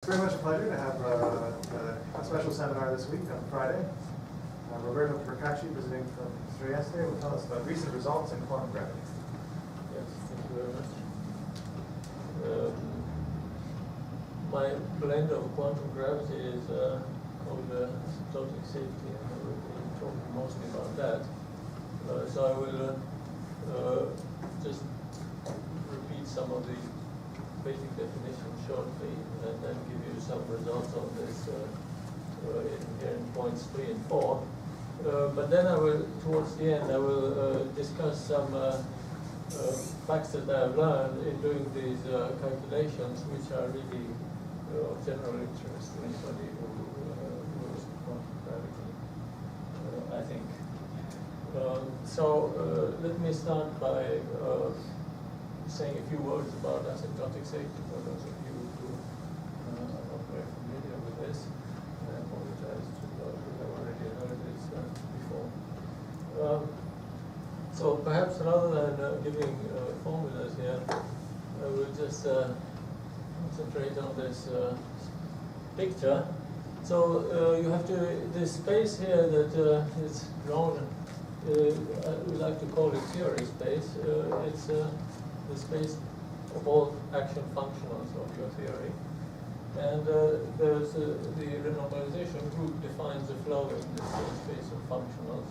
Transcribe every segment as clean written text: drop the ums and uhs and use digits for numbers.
It's very much a pleasure to have a special seminar this week on Friday. Roberto Percacci, visiting from Trieste, will tell us about recent results in quantum gravity. Yes, thank you very much. My blend of quantum gravity is called asymptotic safety, and I will be talking mostly about that. So I will just repeat some of the basic definitions shortly, and then give you some results on this here in points 3 and 4. But then I will, towards the end, I will discuss some facts that I have learned in doing these calculations, which are really of general interest to anybody who knows quantum gravity, I think. So let me start by saying a few words about asymptotic safety for those of you who are not very familiar with this. I apologize to those who have already heard this before. So perhaps rather than giving formulas here, I will just concentrate on this picture. So you have to, this space here that is drawn, we like to call it theory space. It's the space of all action functionals of your theory. And there's the renormalization group defines the flow in this space of functionals.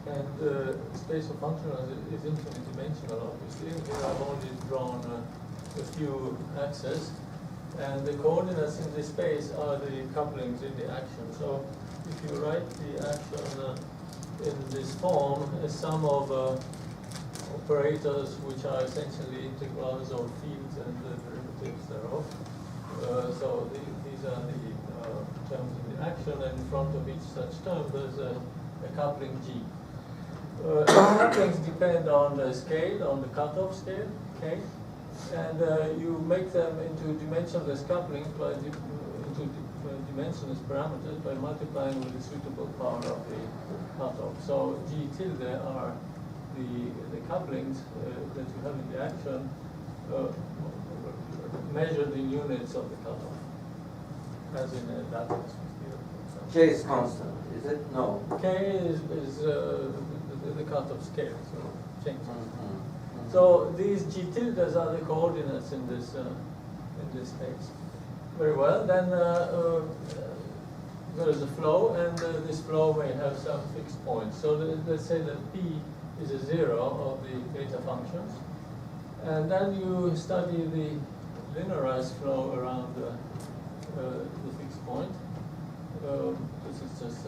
And the space of functionals is infinite dimensional, obviously. Here I've only drawn a few axes. And the coordinates in this space are the couplings in the action. So if you write the action in this form, a sum of operators which are essentially integrals of fields and the derivatives thereof. So these are the terms in the action, and in front of each such term there's a coupling G. Couplings depend on the scale, on the cutoff scale, K, and you make them into dimensionless couplings by into dimensionless parameters by multiplying with the suitable power of the cutoff. So G tilde are the couplings that you have in the action measured in units of the cutoff, as in a lattice. K is constant, is it? No. K is the cutoff scale, so changes. So these G tildes are the coordinates in this space. Very well. Then there is a flow, and this flow may have some fixed points. So let's say that P is a 0 of the beta functions, and then you study the linearized flow around the fixed point. This is just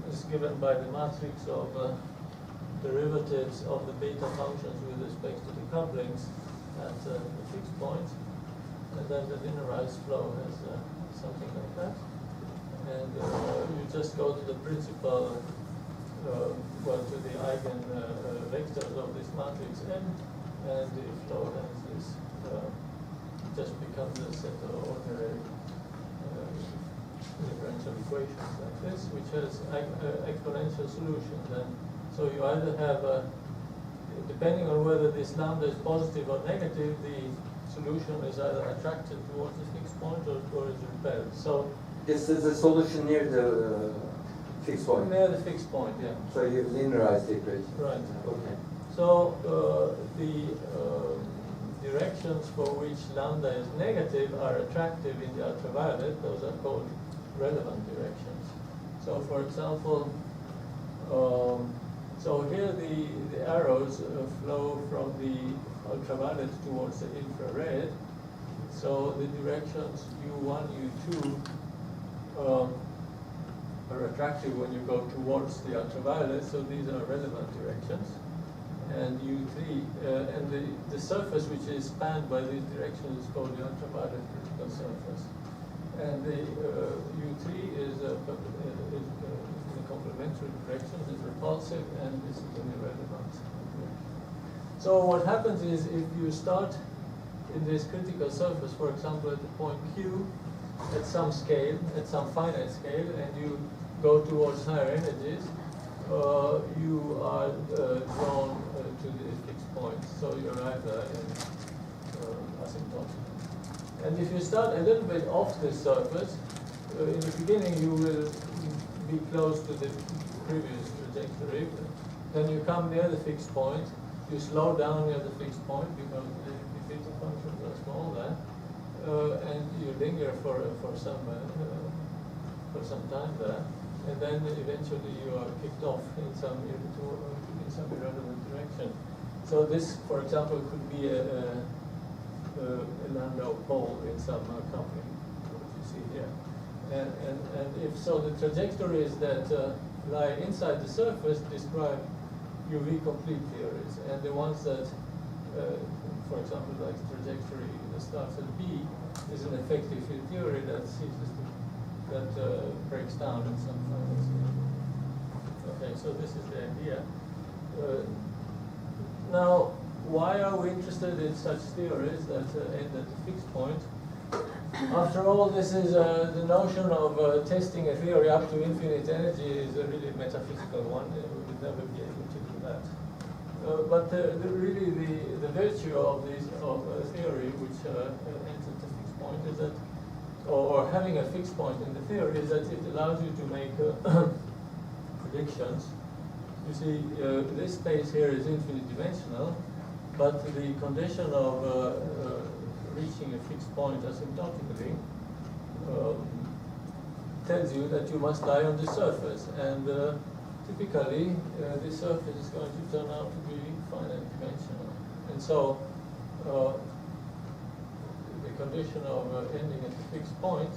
it's given by the matrix of derivatives of the beta functions with respect to the couplings at the fixed point, and then the linearized flow has something like that. And you just go to the principal, well, to the eigen vectors of this matrix M, and the flow has this, just becomes a set of ordinary differential equations like this, which has exponential solutions. And so you either have, depending on whether this lambda is positive or negative, the solution is either attracted towards the fixed point or is repelled. So this is a solution near the fixed point. Near the fixed point, yeah. So you linearize the equation. Right. Okay. So the directions for which lambda is negative are attractive in the ultraviolet. Those are called relevant directions. So for example, so here the arrows flow from the ultraviolet towards the infrared. So the directions U1, U2 are attractive when you go towards the ultraviolet, so these are relevant directions. And U3, and the surface which is spanned by these directions is called the ultraviolet critical surface. And the U3 is in the complementary directions, is repulsive, and this is an irrelevant direction. So what happens is, if you start in this critical surface, for example, at the point Q, at some scale, at some finite scale, and you go towards higher energies, you are drawn to the fixed point. So you're either in asymptotic. And if you start a little bit off this surface, in the beginning you will be close to the previous trajectory. Then you come near the fixed point, you slow down near the fixed point because the beta functions are small there, and you linger for some time there, and then eventually you are kicked off in some irrelevant direction. So this, for example, could be a Landau pole in some coupling, what you see here. And if so, the trajectories that lie inside the surface describe UV complete theories, and the ones that, for example, like trajectory that starts at B is an effective field theory that breaks down in some final state. Okay, so this is the idea. Now, why are we interested in such theories that end at a fixed point? After all, this is the notion of testing a theory up to infinite energy is a really metaphysical one. We would never be able to do that. But really the virtue of a theory which ends at a fixed point is that, or having a fixed point in the theory, is that it allows you to make predictions. You see, this space here is infinite dimensional, but the condition of reaching a fixed point asymptotically tells you that you must lie on the surface, and typically this surface is going to turn out to be finite dimensional. And so the condition of ending at a fixed point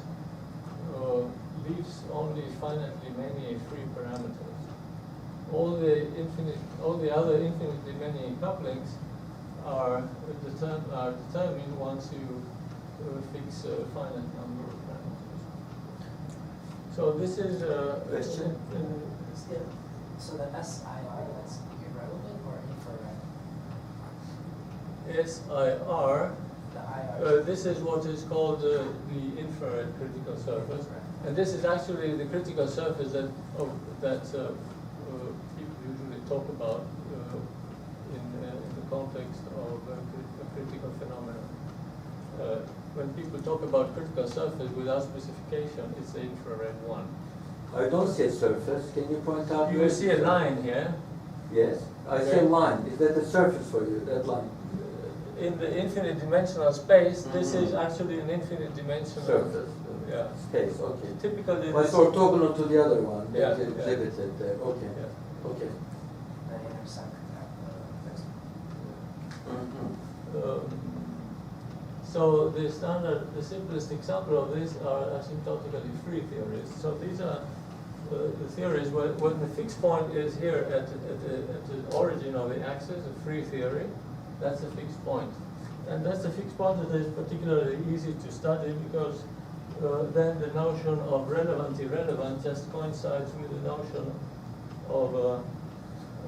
leaves only finitely many free parameters. All the other infinitely many couplings are determined once you fix a finite number of parameters. So this is question. So the SIR, that's irrelevant or infrared? SIR. The IR. This is what is called the infrared critical surface, and this is actually the critical surface that people usually talk about in the context of a critical phenomenon. When people talk about critical surface without specification, it's the infrared one. I don't see a surface. Can you point out? You will see a line here. Yes, I see a line. Is that the surface for you, that line? In the infinite dimensional space, this is actually an infinite dimensional Surface. Yeah. Space, okay. Typically, But it's orthogonal to the other one. Yeah, They exhibited there. Okay. Yeah. Okay. The intersect at the fixed So the simplest example of this are asymptotically free theories. So these are the theories when the fixed point is here at the origin of the axis, a free theory. That's a fixed point. And that's a fixed point that is particularly easy to study because then the notion of relevant, irrelevant just coincides with the notion of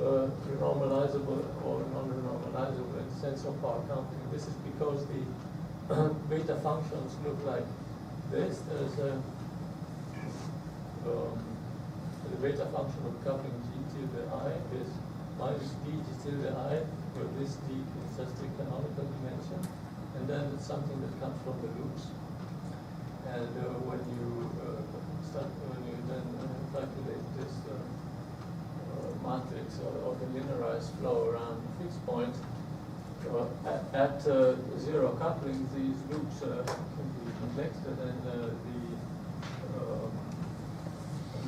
renormalizable or non-renormalizable in the sense of power counting. This is because the beta functions look like this. There's the beta function of coupling g tilde I is minus d g tilde I, where this d is just the canonical dimension, and then it's something that comes from the loops. And when you then calculate this matrix of the linearized flow around the fixed point, at zero coupling, these loops can be neglected, and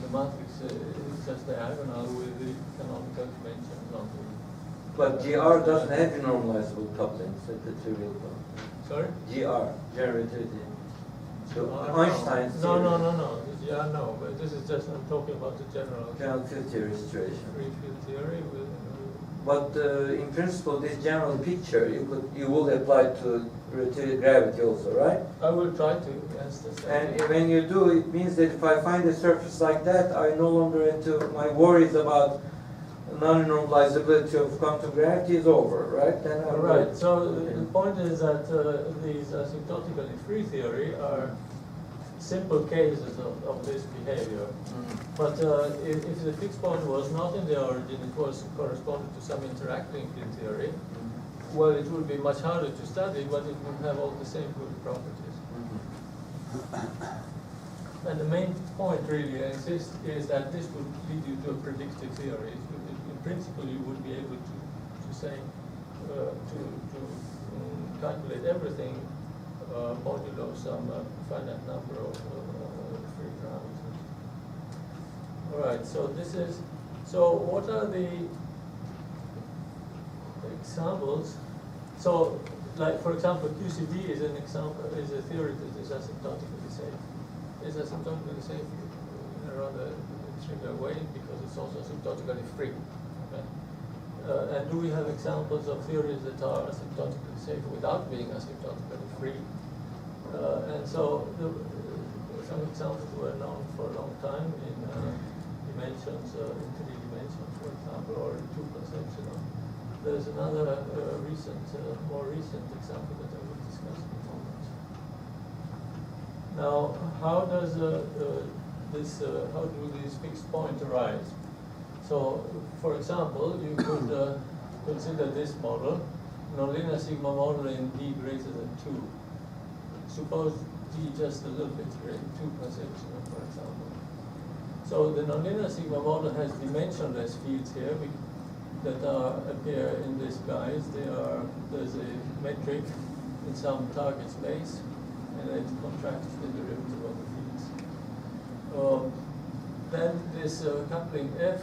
the matrix is just diagonal with the canonical dimensions on the. But GR doesn't have renormalizable couplings at the trivial point. Sorry? GR, generativity. So No. Einstein's No. theory. Yeah, no, but this is just, I'm talking about the general General field theory situation. free field theory with. But in principle, this general picture you will apply to relativity gravity also, right? I will try to, yes. That's And when you do, it means that if I find a surface like that, I no longer into my worries about non-normalizability of quantum gravity is over, right? Then I'm Right. good. So Okay. the point is that these asymptotically free theory are simple cases of this behavior. But if the fixed point was not in the origin, it was corresponded to some interacting field theory, well, it would be much harder to study, but it would have all the same good properties. And the main point really I insist is that this would lead you to a predictive theory. In principle, you would be able to say, calculate everything modulo some finite number of free parameters. All right, so what are the examples? So, like for example, QCD is an example, is a theory that is asymptotically safe. It's asymptotically safe in a rather trivial way because it's also asymptotically free. Okay? And do we have examples of theories that are asymptotically safe without being asymptotically free? And so some examples were known for a long time in dimensions, in 3 dimensions, for example, or in 2 plus epsilon. There's another more recent example that I will discuss in a moment. Now, how does how do these fixed points arise? So, for example, you could consider this model, nonlinear sigma model in d greater than 2. Suppose d just a little bit greater, 2 plus epsilon, for example. So the nonlinear sigma model has dimensionless fields here that appear in this guise. There's a metric in some target space, and it contracts the derivative of the fields. Then this coupling F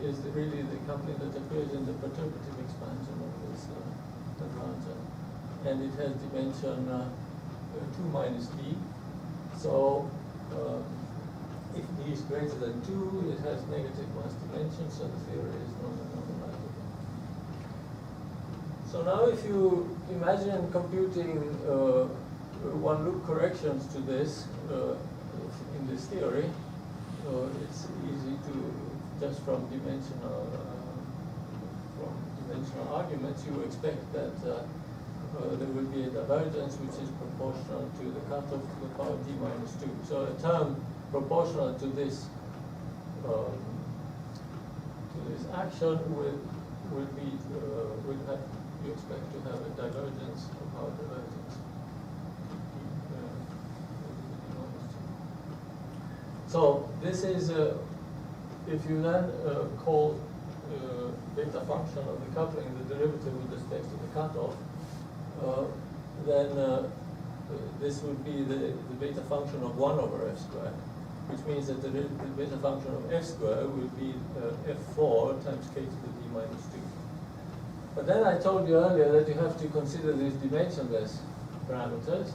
is really the coupling that appears in the perturbative expansion of this Lagrange, and it has dimension 2 minus d. So if d is greater than 2, it has negative mass dimension, so the theory is non-normalizable. So now if you imagine computing one-loop corrections to this in this theory, it's easy to, just from dimensional arguments, you expect that there will be a divergence which is proportional to the cutoff to the power d minus 2. So a term proportional to this action will have, you expect to have a divergence of power divergence. So this is if you then call beta function of the coupling the derivative with respect to the cutoff, then this would be the beta function of 1 over f squared, which means that the beta function of f squared will be f4 times k to the d minus 2. But then I told you earlier that you have to consider these dimensionless parameters.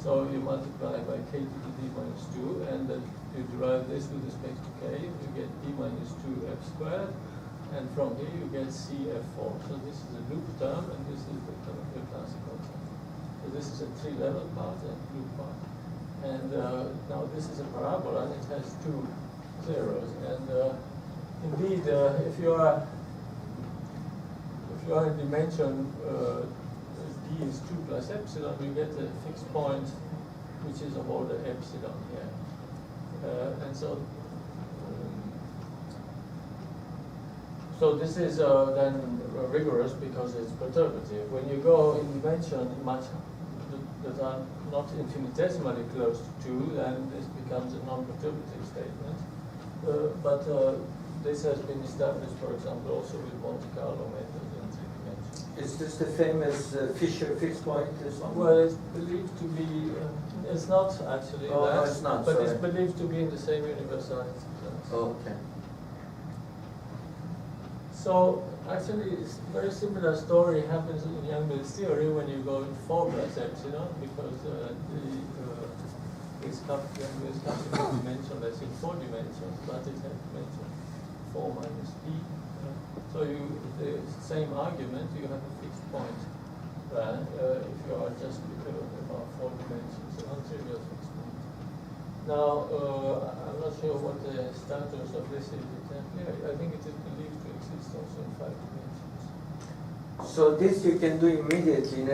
So you multiply by k to the d minus 2, and that you derive this with respect to k, you get d minus 2 f squared, and from here you get cf4. So this is a loop term, and this is the classical term. So this is a 3-level part and loop part. And now this is a parabola, and it has 2 zeros. And indeed, if you are in dimension d is 2 plus epsilon, you get a fixed point which is of order epsilon here. And so this is then rigorous because it's perturbative. When you go in dimension much that are not infinitesimally close to 2, then this becomes a non-perturbative statement. But this has been established, for example, also with Monte Carlo methods in 3 dimensions. Is this the famous Fisher fixed point? Well, it's believed to be, it's not actually that, no, it's not, but sorry. it's believed to be in the same universality class. Oh, okay. So actually, it's a very similar story happens in Young-Mills theory when you go in 4 plus epsilon, because this Young-Mills coupling is dimensionless in 4 dimensions, but it has dimension 4 minus d. So the same argument, you have a fixed point there if you are just about 4 dimensions, a non-trivial fixed point. Now, I'm not sure what the status of this is exactly. I think it is believed to exist also in 5 dimensions. So this you can do immediately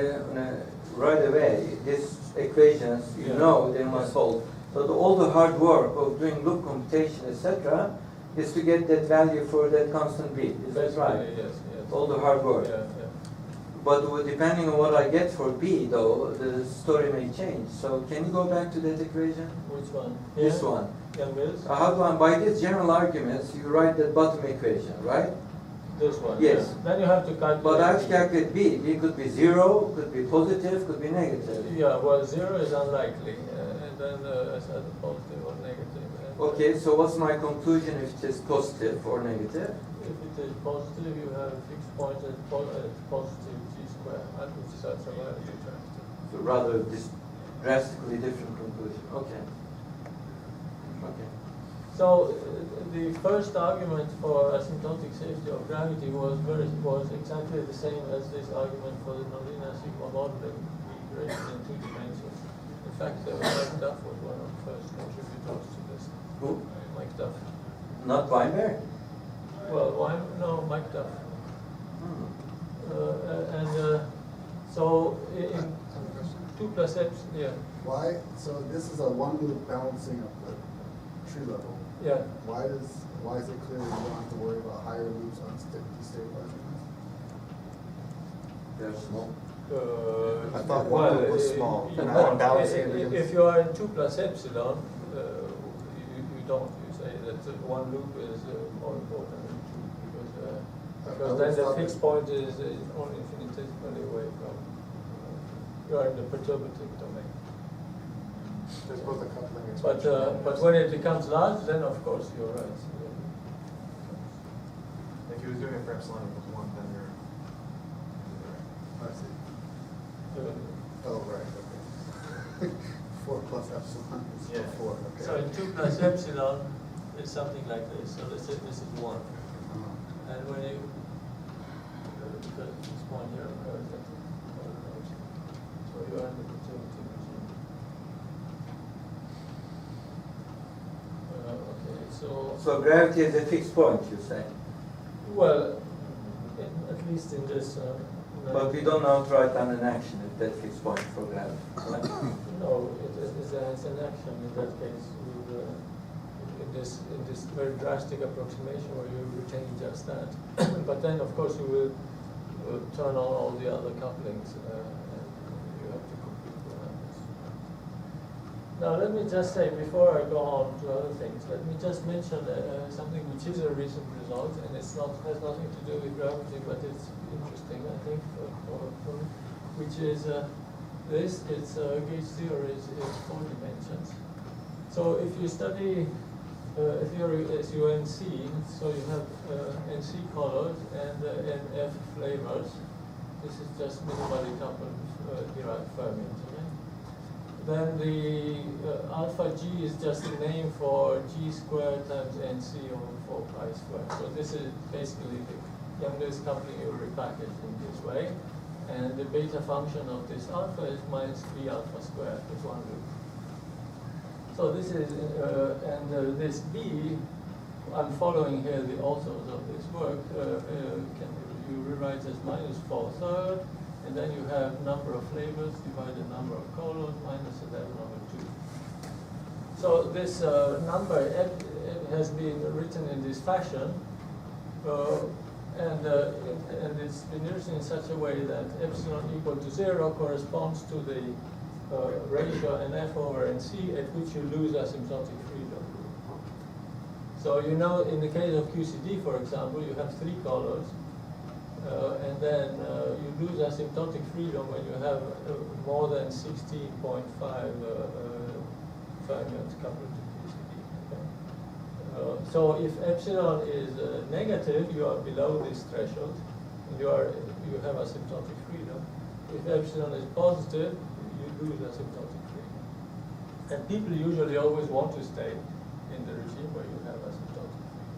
right away. These equations, you know they must hold. So all the hard work of doing loop computation, etc., is to get that value for that constant b. Is that right? Yes, yes. All the hard work. Yeah, yeah. But depending on what I get for B, though, the story may change. So can you go back to that equation? Which one? This Here? one. Young Mills? How do I, by these general arguments, you write that bottom equation, right? This one? Yes. Yeah. Then you have to calculate. But I have to calculate B. B could be 0, could be positive, could be negative. Yeah, well, 0 is unlikely, and then I said positive or negative. And Okay, so what's my conclusion if it is positive or negative? if it is positive, you have a fixed point at positive g squared, which is also relative term. So rather drastically different conclusion. Okay. Okay. So the first argument for asymptotic safety of gravity was exactly the same as this argument for the nonlinear sigma modeling we raised in 2 dimensions. In fact, Mike Duff was one of the first contributors to this. Who? Mike Duff. Not Weinberg? Well, why? No, Mike Duff. Hmm. So in 2 plus epsilon, yeah. Why, so this is a one loop balancing of the tree level. Yeah. Why is it clear that you don't have to worry about higher loops on destabilizing They're small. I thought one loop was small, and I'm balancing it If against. you are in 2 plus epsilon, you don't. You say that one loop is more important than 2 because then the fixed point is only infinitesimally away from. You are in the perturbative domain. There's both a coupling and But when it becomes large, then of course you're right. if he was doing it for epsilon equals 1, then you're I see. Uh, Oh, right, okay. 4 plus epsilon is Yeah. 4, okay. So in 2 plus epsilon is something like this. So let's say this is 1. Uh-huh. And when you, because this point here occurs at so you are in the perturbative regime. Okay, So gravity is a fixed point, you say? well, at least in this. But we don't know how to write down an action at that fixed point for gravity. Right? No, it's an action in that case. In this very drastic approximation where you retain just that. But then, of course, you will turn on all the other couplings and you have to compute what happens. Now, let me just say, before I go on to other things, let me just mention something which is a recent result, and has nothing to do with gravity, but it's interesting, I think, for which is this. It's gauge theory is 4 dimensions. So if you study theory as UNC, so you have NC colors and NF flavors. This is just minimally coupled derived fermions. Okay? Then the alpha G is just a name for G squared times NC over 4 pi squared. So this is basically the Young's coupling you repackaged in this way. And the beta function of this alpha is minus B alpha squared with 1 loop. So this is, this B, I'm following here the authors of this work, you rewrite as minus 4/3, and then you have number of flavors divided number of colors minus 11/2. So this number has been written in this fashion, and it's been written in such a way that epsilon equal to 0 corresponds to the ratio NF over NC at which you lose asymptotic freedom. So you know, in the case of QCD, for example, you have 3 colors, and then you lose asymptotic freedom when you have more than 16.5 fermions coupled to QCD. Okay? So if epsilon is negative, you are below this threshold, and you have asymptotic freedom. If epsilon is positive, you lose asymptotic freedom. And people usually always want to stay in the regime where you have asymptotic freedom.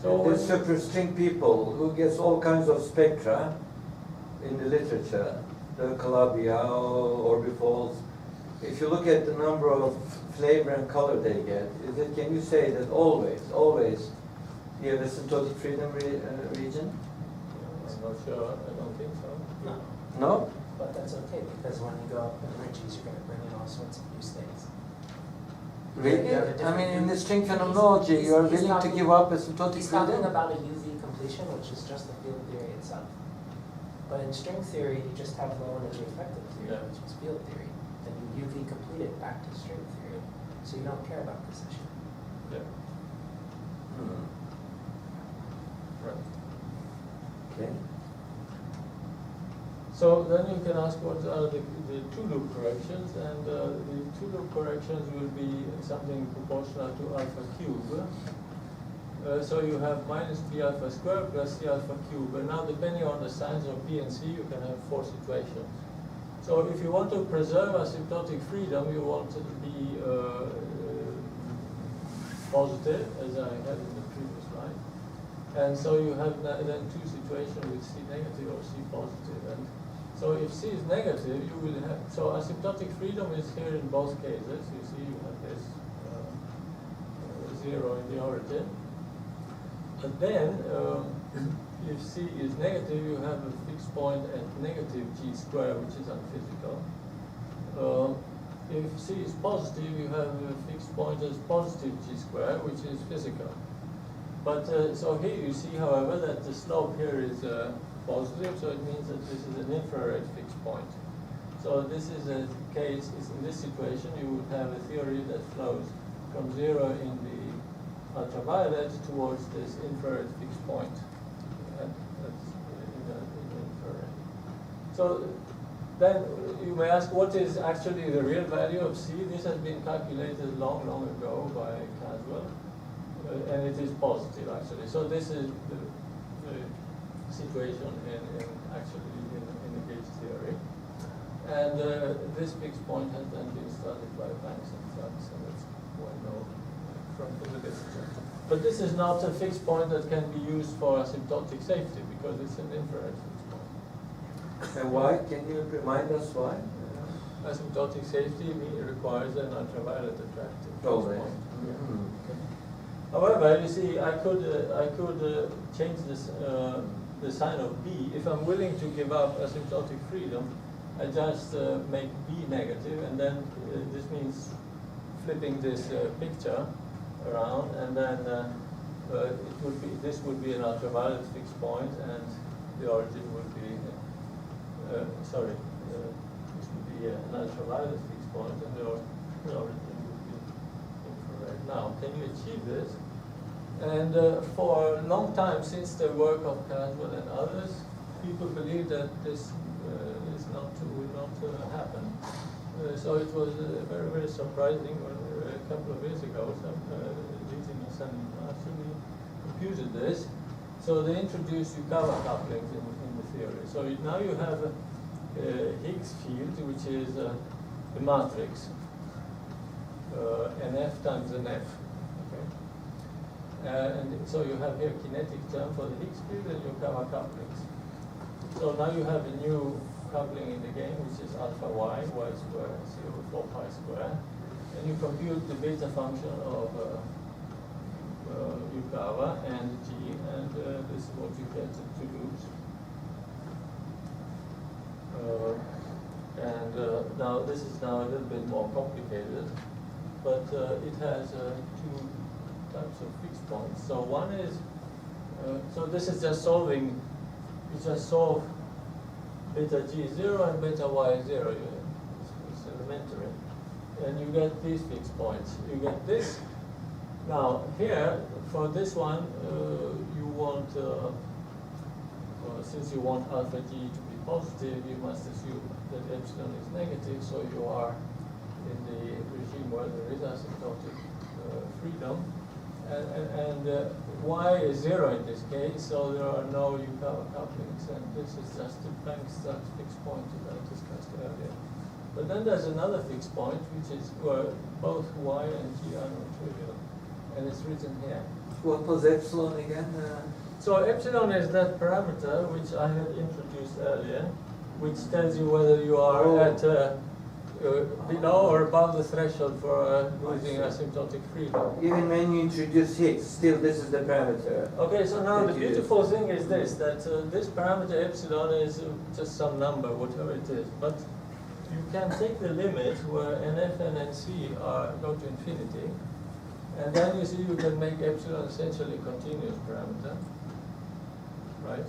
So These superstring people who gets all kinds of spectra in the literature, the Calabria, orbifalls. If you look at the number of flavor and color they get, can you say that always you have asymptotic freedom region? I'm not sure. I don't think so. No, No? but that's okay because when you go up in ridges, you're going to bring in all sorts of new states. Really? You have a I different- mean, in the string phenomenology, you are he's willing to talking- give up asymptotic He's talking freedom? about a UV completion, which is just the field theory itself. But in string theory, you just have the one in the effective theory, Yeah. which is field theory. Then you UV complete it back to string theory. So you don't care about this issue. Yeah. Right. Okay. So then you can ask what are the two-loop corrections, and the two-loop corrections will be something proportional to alpha cube. So you have minus b alpha squared plus c alpha cube, and now depending on the signs of b and c, you can have four situations. So if you want to preserve asymptotic freedom, you want it to be positive, as I had in the previous slide. And so you have then two situations with C negative or C positive. And so if C is negative, you will have, so asymptotic freedom is here in both cases. You see you have this 0 in the origin. But then, if C is negative, you have a fixed point at negative G squared, which is unphysical. If C is positive, you have a fixed point as positive G squared, which is physical. But so here you see, however, that the slope here is positive, so it means that this is an infrared fixed point. So this is a case, in this situation, you would have a theory that flows from 0 in the ultraviolet towards this infrared fixed point. That's in the infrared. So then you may ask, what is actually the real value of C? This has been calculated long, long ago by Caswell, and it is positive actually. So this is the situation actually in the gauge theory. And this fixed point has then been studied by Banks and Sachs, and it's well known from the literature. But this is not a fixed point that can be used for asymptotic safety because it's an infrared fixed point. And why? Can you remind us why? Asymptotic safety requires an ultraviolet attractive fixed Always. point. Mm-hmm. Okay. However, you see, I could change this the sign of B. If I'm willing to give up asymptotic freedom, I just make B negative, and then this means flipping this picture around, and then this would be an ultraviolet fixed point, and the origin would be this would be an ultraviolet fixed point, and the origin would be infrared. Now, can you achieve this? And for a long time, since the work of Caswell and others, people believe that this will not happen. So it was very, very surprising when a couple of years ago, Linearize and actually computed this. So they introduced Yukawa couplings in the theory. So now you have a Higgs field, which is a matrix, NF times NF. Okay? And so you have here kinetic term for the Higgs field and Yukawa couplings. So now you have a new coupling in the game, which is alpha y squared, c over 4 pi squared. And you compute the beta function of Yukawa and G, and this is what you get to lose. Now this is now a little bit more complicated, but it has two types of fixed points. So one is, so this is just solving, you just solve beta G0 and beta Y0, it's elementary. And you get these fixed points. You get this. Now here, for this one, you want, since you want alpha G to be positive, you must assume that epsilon is negative, so you are in the regime where there is asymptotic freedom. And Y is 0 in this case, so there are no Yukawa couplings, and this is just the Planck-Sachs fixed point that I discussed earlier. But then there's another fixed point, which is where both Y and G are non-trivial, and it's written here. What was epsilon again? So epsilon is that parameter which I had introduced earlier, which tells you whether you are at below or above the threshold for losing asymptotic freedom. Even when you introduce Higgs, still this is the parameter. Okay, so now the beautiful thing is this, that this parameter epsilon is just some number, whatever it is. But you can take the limit where NF and NC go to infinity, and then you see you can make epsilon essentially a continuous parameter, right?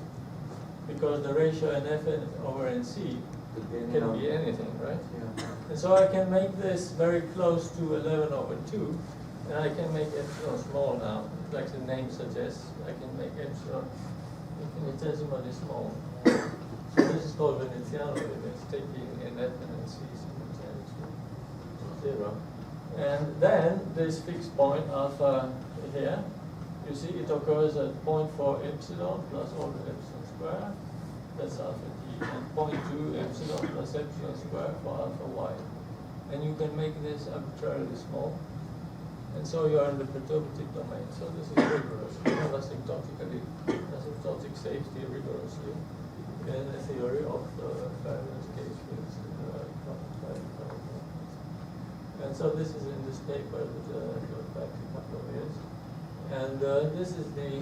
because the ratio NF over NC Could be any can number. be anything, right? Yeah. And so I can make this very close to 11 over 2, and I can make epsilon small now, like the name suggests. I can make epsilon infinitesimally small. So this is called Veneziano limits, taking NF and NC simultaneously to 0. And then this fixed point alpha here, you see it occurs at 0.4 epsilon plus all the epsilon square. That's alpha d, and 0.2 epsilon plus epsilon square for alpha y. And you can make this arbitrarily small. And so you are in the perturbative domain. So this is rigorous. You have asymptotic safety rigorously in the theory of various case fields. And so this is in this paper that goes back a couple of years. And this is the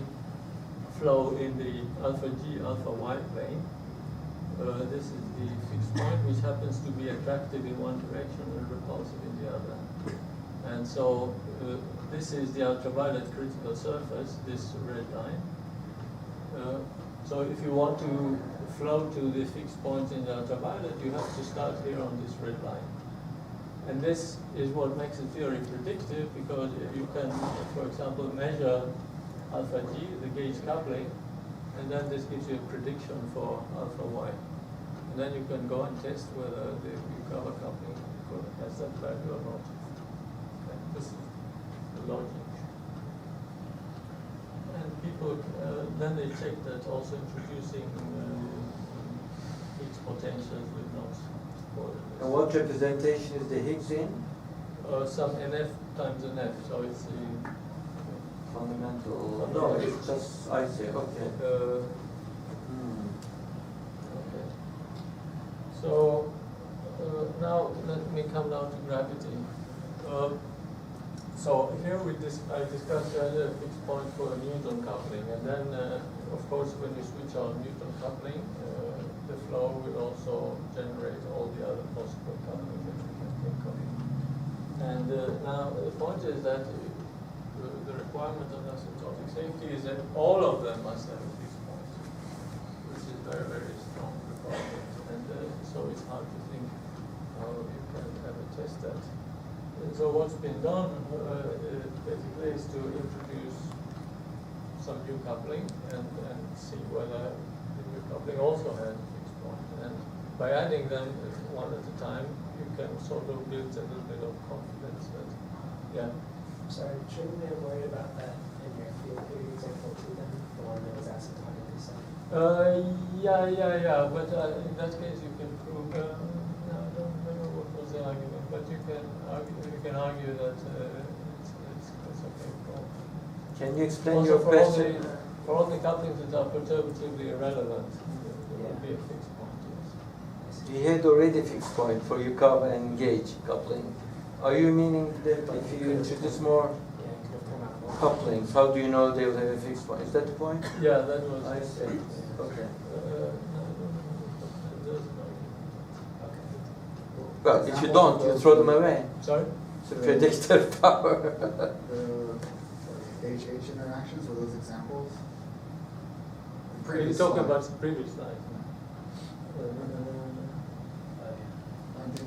flow in the alpha g, alpha y plane. This is the fixed point, which happens to be attractive in one direction and repulsive in the other. And so this is the ultraviolet critical surface, this red line. So if you want to flow to the fixed point in the ultraviolet, you have to start here on this red line. And this is what makes the theory predictive, because you can, for example, measure alpha g, the gauge coupling, and then this gives you a prediction for alpha y. And then you can go and test whether the cover coupling has that value or not. Okay, this is the logic. And people, then they check that also introducing Higgs potentials with not supported. And what representation is the Higgs in? Some NF times NF, so it's the Fundamental. No, it's just I see. Okay. Okay. So now let me come down to gravity. So here I discussed earlier a fixed point for a Newton coupling, and then of course when you switch on Newton coupling, the flow will also generate all the other possible couplings that you can think of. And now the point is that the requirement of asymptotic safety is that all of them must have a fixed point, which is very, very strong requirement. And so it's hard to think how you can ever test that. And so what's been done basically is to introduce some new coupling and see whether the new coupling also has a fixed point. And by adding them one at a time, you can sort of build a little bit of confidence that, yeah. Sorry, shouldn't they have worried about that in your field theory example too then? The one that was asymptotically set? Yeah, but in that case you can prove, I don't remember what was the argument, but you can argue that it's okay. Can you explain Also your question? for all the couplings that are perturbatively irrelevant, there will be a fixed point, yes. You had already fixed point for your cover and gauge coupling. Are you meaning that if you introduce more Yeah, it could have come out more. couplings, how do you know they will have a fixed point? Is that the point? Yeah, that was. I see. Okay. Okay. Well, if you don't, you throw them away. Sorry? It's a predictive power. The HH interactions, were those examples? You're talking about the previous slide.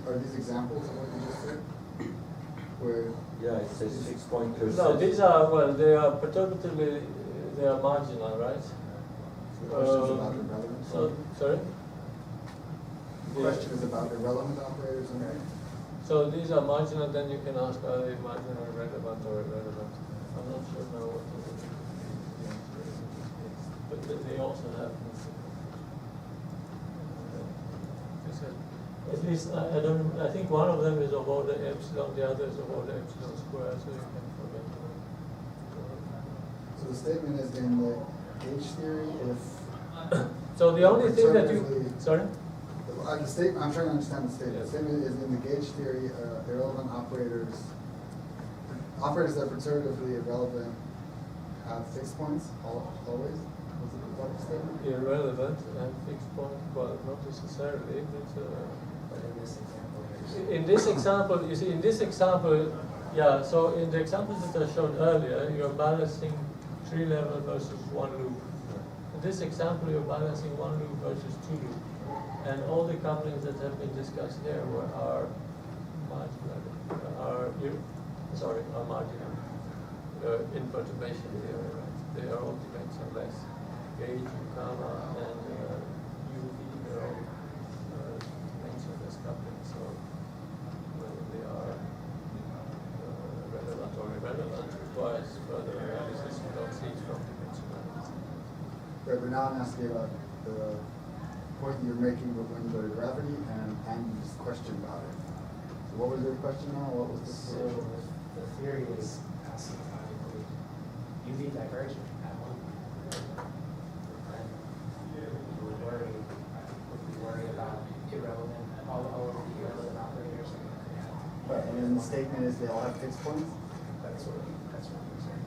Are these examples of what you just said? Where Yeah, it says 6 point per No, these are, well, they are perturbatively, they are marginal, right? the question is about irrelevant. So, sorry? The question is about irrelevant operators in there. So these are marginal, then you can ask are they marginal, relevant, or irrelevant. I'm not sure now what the answer is in this case. But they also have at least I think one of them is of order epsilon, the other is of order epsilon square, so you can forget them. So the statement is in the gauge theory if So the only thing that you, Perturbatively- sorry? the statement, I'm trying to understand the statement. Yes. The statement is in the gauge theory, irrelevant operators that are perturbatively irrelevant have fixed points always. Was it the statement? Irrelevant and fixed point, well, not necessarily, but But in this example, here's in this example, you see, in this example, yeah, so in the examples that I showed earlier, you're balancing 3 level versus 1 loop. And this example, you're balancing one loop versus two loop. And all the couplings that have been discussed here are marginal, are marginal in perturbation theory, right? They are all dimensionless. Gauge, Yukawa, and UV, they're all dimensionless couplings. So whether they are relevant or irrelevant requires further analysis. We don't see it from dimensionality. Right, but now I'm asking about the point you're making when you go to gravity and Andy's question about it. So what was your question now? What was the So solution? the theory is asymptotically UV divergent at one point. And we worry about irrelevant, all of the irrelevant operators that we could have. Right, and then the statement is they all have fixed points? That's what we're saying.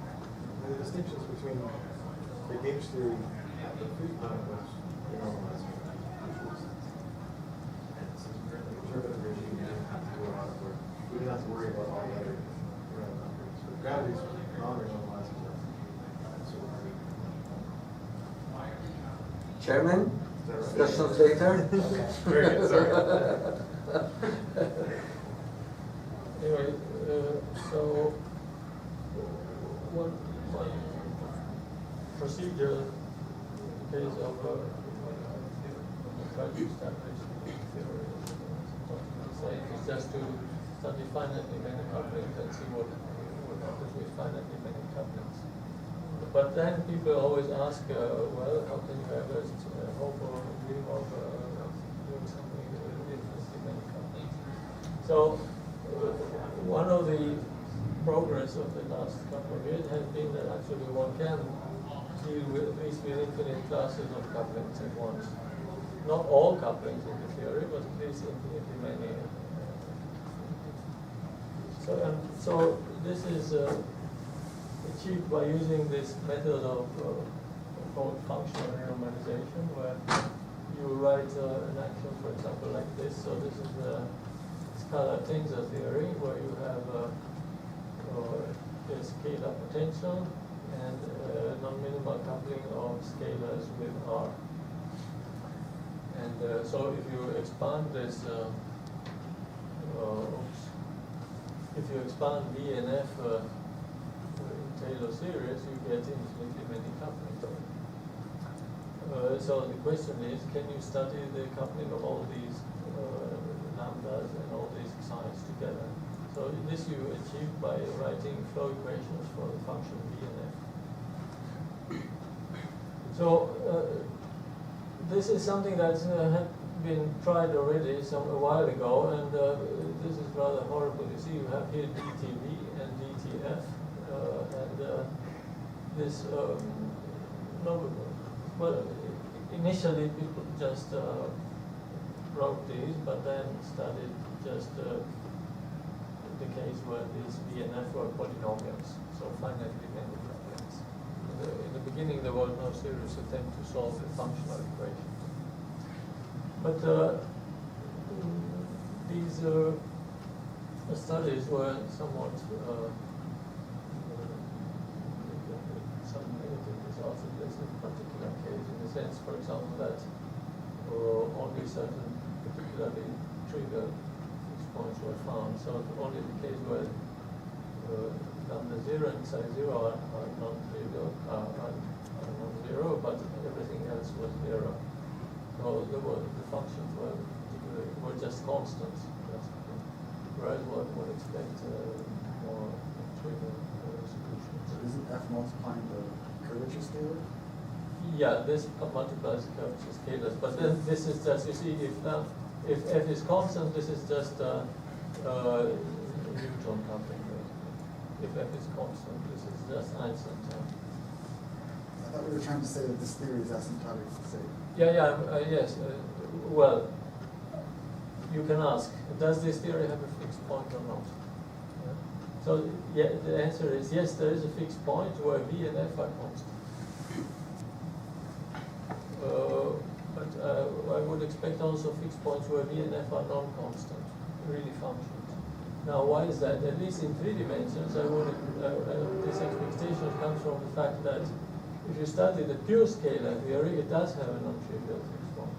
The distinctions between the gauge theory and the free point was normalized usual sense. And so in the conservative regime, you didn't have to do a lot of work. We didn't have to worry about all the other irrelevant operators. But gravity's longer normalized as well. So Chairman, is that right? discussions later. Okay. Very good, sorry. Anyway, so one procedure in the case of trying to establish the theory is just to study finitely many couplings and see what happens with finitely many couplings. But then people always ask, well, how can you ever hope or dream of doing something with infinitely many couplings? So one of the progress of the last couple of years has been that actually one can deal with at least with infinite classes of couplings at once. Not all couplings in the theory, but at least infinitely many. So this is achieved by using this method of called functional normalization, where you write an action, for example, like this. So this is the scalar tensor theory, where you have a scalar potential and non-minimal coupling of scalars with R. And so if you expand this, if you expand V and F in Taylor series, you get infinitely many couplings. So the question is, can you study the coupling of all these lambdas and all these psi's together? So this you achieve by writing flow equations for the function V and F. So this is something that had been tried already a while ago, and this is rather horrible. You see, you have here dTV and dTF, and this well, initially people just wrote these, but then studied just the case where these V and F were polynomials, so finitely many couplings. In the beginning, there was no serious attempt to solve the functional equation. But these studies were somewhat some negative results in this particular case, in the sense, for example, that only certain particularly trigger fixed points were found. So only the case where lambda 0 and psi 0 are non-trivial, are non-zero, but everything else was 0. So the functions were just constants, basically. Whereas one would expect more trivial solutions. So isn't F multiplying the curvature scalar? Yeah, this multiplies the curvature scalars, but then this is just, you see, if F is constant, this is just Newton coupling, basically. If F is constant, this is just Einstein term. I thought we were trying to say that this theory is asymptotic to say. Yes. Well, you can ask, does this theory have a fixed point or not? Yeah. So, yeah, the answer is yes, there is a fixed point where V and F are constant. But I would expect also fixed points where V and F are non-constant, really functions. Now, why is that? At least in 3 dimensions, this expectation comes from the fact that if you study the pure scalar theory, it does have a non-trivial fixed point,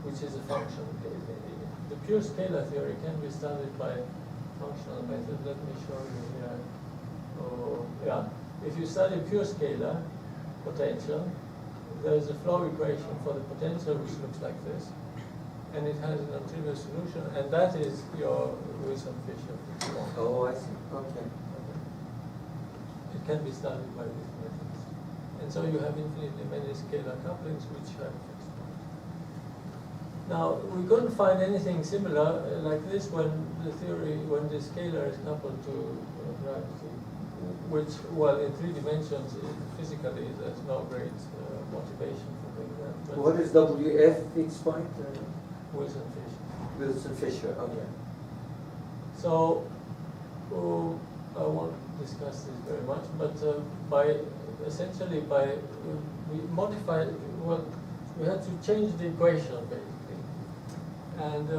which is a function. The pure scalar theory can be studied by functional method. Let me show you here. Oh, yeah. If you study pure scalar potential, there's a flow equation for the potential which looks like this, and it has a non-trivial solution, and that is your Wilson-Fisher fixed point. Oh, I see. Okay. It can be studied by these methods. And so you have infinitely many scalar couplings which have fixed points. Now, we couldn't find anything similar like this when the scalar is coupled to gravity, which, well, in 3 dimensions, physically, there's no great motivation for doing that. But What is WF fixed point? Wilson-Fisher. Wilson-Fisher, okay. So, I won't discuss this very much, but essentially we modified, well, we had to change the equation basically. And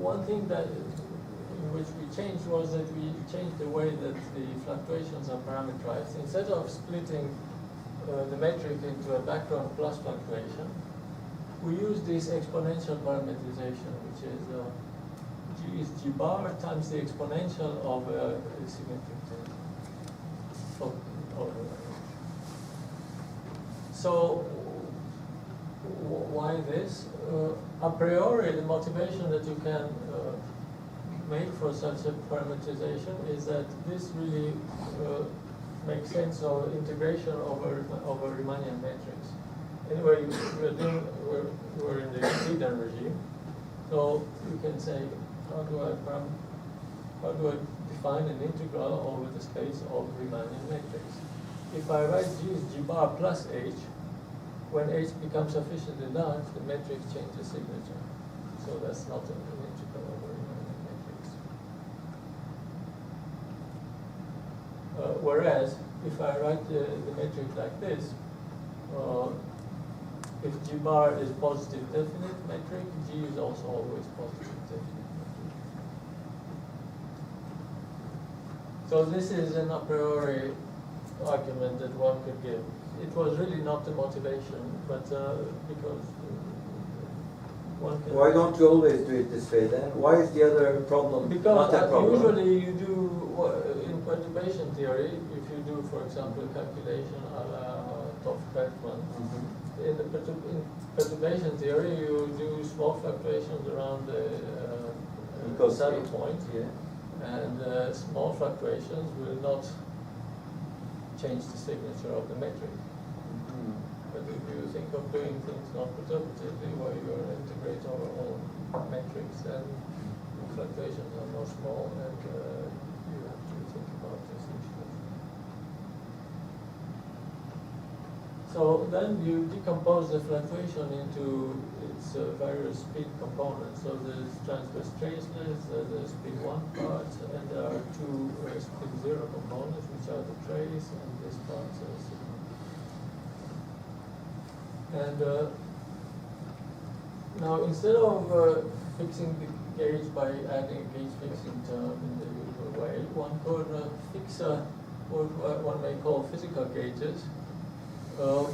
one thing that in which we changed was that we changed the way that the fluctuations are parametrized. Instead of splitting the metric into a background plus fluctuation, we use this exponential parametrization, which is G is G bar times the exponential of a symmetric tensor. So why this? A priori, the motivation that you can make for such a parametrization is that this really makes sense of integration over Riemannian metrics. Anyway, we're in the Euclidean regime, so you can say, how do I define an integral over the space of Riemannian metrics? If I write G is G bar plus H, when H becomes sufficiently large, the metric changes signature. So that's not an integral over Riemannian metrics. Whereas, if I write the metric like this, if G bar is positive definite metric, G is also always positive definite metric. So this is an a priori argument that one could give. It was really not the motivation, but because one can... Why don't you always do it this way then? Why is the other problem because not a problem? usually you do, in perturbation theory, if you do, for example, calculation a la Toff-Bergman, in perturbation theory, you do small fluctuations around the saddle point, and small fluctuations will not change the signature of the metric. But if you think of doing things non-perturbatively, where you integrate over all metrics, then fluctuations are more small, and you have to think about this issue. So then you decompose the fluctuation into its various speed components. So there's transverse traceless, there's speed 1 part, and there are 2 speed 0 components, which are the trace and this part sigma. And now instead of fixing the gauge by adding a gauge fixing term in the usual way, one could fix what one may call physical gauges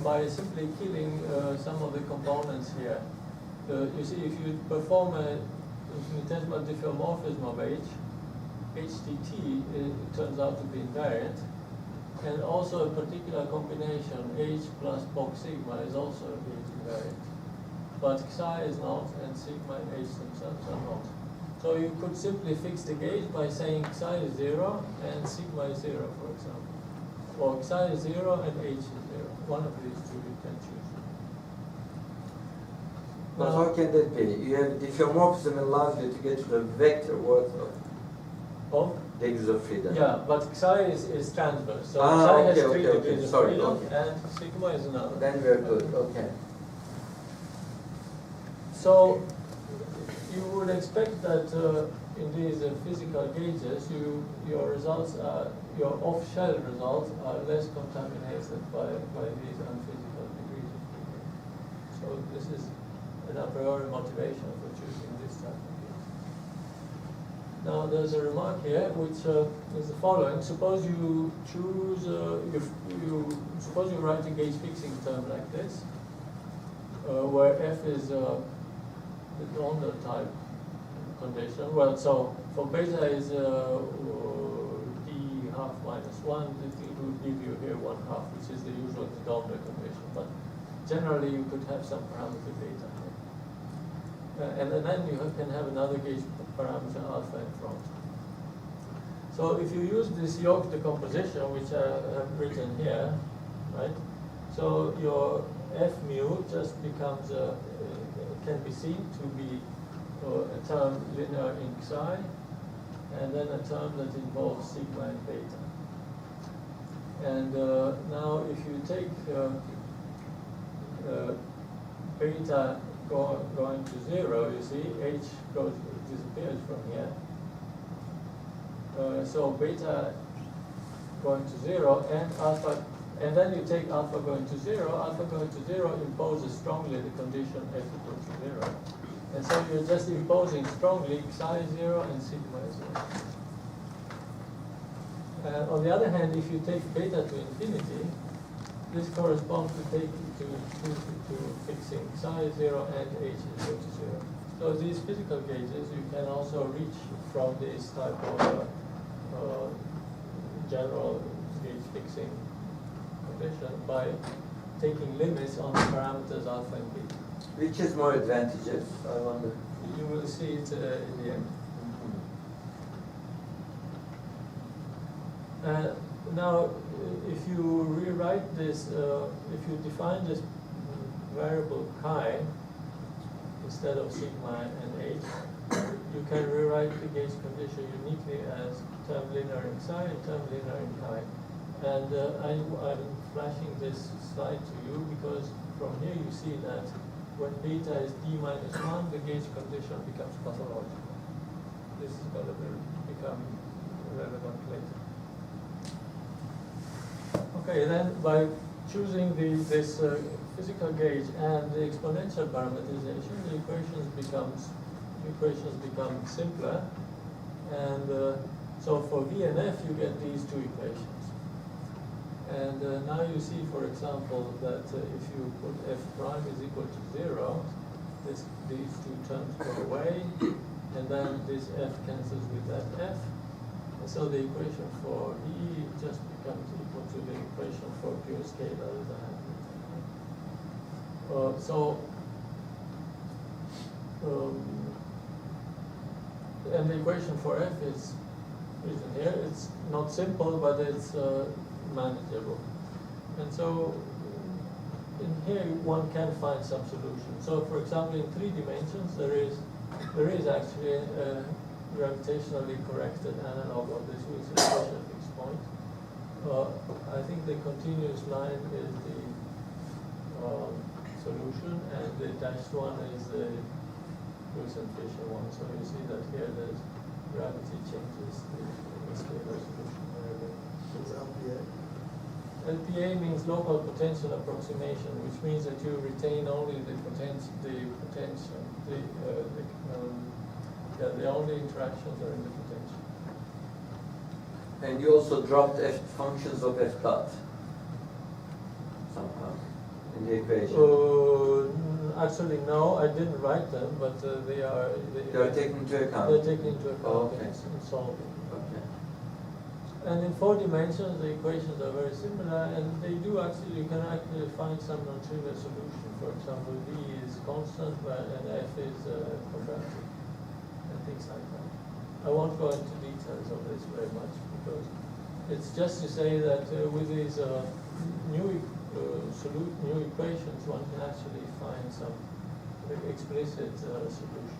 by simply killing some of the components here. You see, if you perform an infinitesimal diffeomorphism of H, HTT turns out to be invariant. And also a particular combination, H plus Box sigma, is also a gauge invariant. But psi is not, and sigma and H themselves are not. So you could simply fix the gauge by saying psi is 0 and sigma is 0, for example. Or psi is 0 and H is 0. One of these two you can choose. But how can that be? You have diffeomorphism allows you to get to the vector worth of degrees of freedom. Yeah, but psi is transverse. So psi psi has has 3 degrees of freedom, and sigma is another. Then we're good, okay. So you would expect that in these physical gauges, your results are, your off-shell results are less contaminated by these unphysical degrees of freedom. So this is an a priori motivation for choosing this type of gauge. Now there's a remark here which is the following. Suppose you choose, suppose you write a gauge fixing term like this, where f is the Donner type condition. Well, so for beta is d half minus 1, it will give you here 1/2, which is the usual Donner condition. But generally you could have some parameter beta here. And then you can have another gauge parameter alpha in front. So if you use this Yoke decomposition, which I have written here, right? So your f mu just becomes can be seen to be a term linear in psi, and then a term that involves sigma and beta. And now if you take beta going to 0, you see h disappears from here. So beta going to 0 and alpha, and then you take alpha going to 0. Alpha going to 0 imposes strongly the condition f equal to 0. And so you're just imposing strongly psi 0 and sigma 0. On the other hand, if you take beta to infinity, this corresponds to fixing psi 0 and h is equal to 0. So these physical gauges you can also reach from this type of general gauge fixing condition by taking limits on the parameters alpha and beta. Which is more advantageous, I wonder? You will see it in the end. Now, if you rewrite this, if you define this variable chi instead of sigma and h, you can rewrite the gauge condition uniquely as term linear in psi and term linear in chi. And I'm flashing this slide to you because from here you see that when beta is d minus 1, the gauge condition becomes pathological. This is going to become relevant later. Okay, then by choosing this physical gauge and the exponential parameterization, the equations become simpler. And so for V and F, you get these two equations. And now you see, for example, that if you put f prime is equal to 0, these two terms go away, and then this f cancels with that f. And so the equation for E just becomes equal to the equation for pure scalar that I have written. And the equation for f is written here. It's not simple, but it's manageable. And so in here one can find some solution. So for example, in 3 dimensions there is actually a gravitationally corrected analog of this Wilson pressure fixed point. I think the continuous line is the solution, and the dashed one is the Wilson Fisher one. So you see that here there's gravity changes the scalar solution wherever. What's LPA? LPA means local potential approximation, which means that you retain only the only interactions are in the potential. And you also dropped f functions of f dot somehow in the equation. Actually, no, I didn't write them, but they are taken into account. They're taken into account okay. in solving. Okay. And in 4 dimensions, the equations are very similar, and they do actually, you can actually find some non-trivial solution. For example, V is constant, and F is quadratic, and things like that. I won't go into details of this very much, because it's just to say that with these new equations, one can actually find some explicit solutions.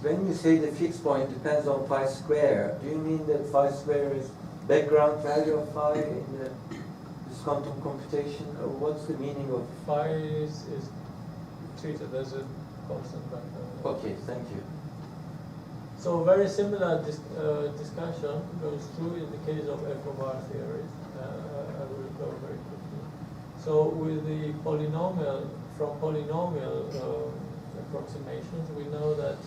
When you say the fixed point depends on phi square, do you mean that phi square is background value of phi in this quantum computation, or what's the meaning of Phi is treated as a constant background. Okay, thank you. So very similar discussion goes through in the case of f of r theories. I will go very quickly. So with the polynomial, from polynomial approximations, we know that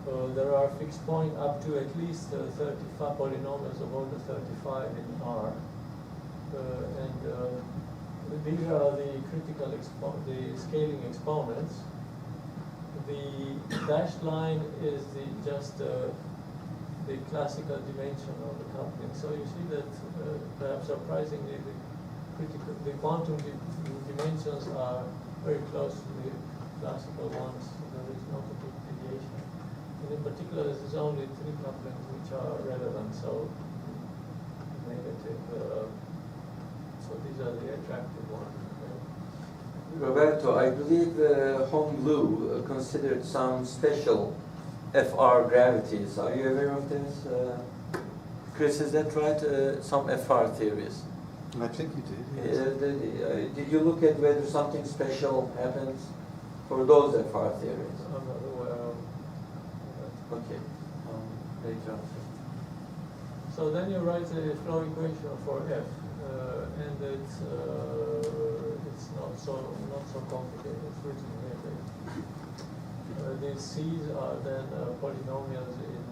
There are fixed point up to at least 35 polynomials of order 35 in R. These are the critical the scaling exponents. The dashed line is just the classical dimension of the coupling. So you see that perhaps surprisingly the quantum dimensions are very close to the classical ones. There is not a big deviation. And in particular, there's only 3 couplings which are relevant. So negative. So these are the attractive ones. Roberto, I believe Hong Lu considered some special FR gravities. Are you aware of this? Chris, is that right? Some FR theories. I think you did. Yes. Did you look at whether something special happens for those FR theories? I'm not aware of that. Okay. Later on. So then you write the flow equation for F, and it's not so complicated. It's written here. These C's are then polynomials in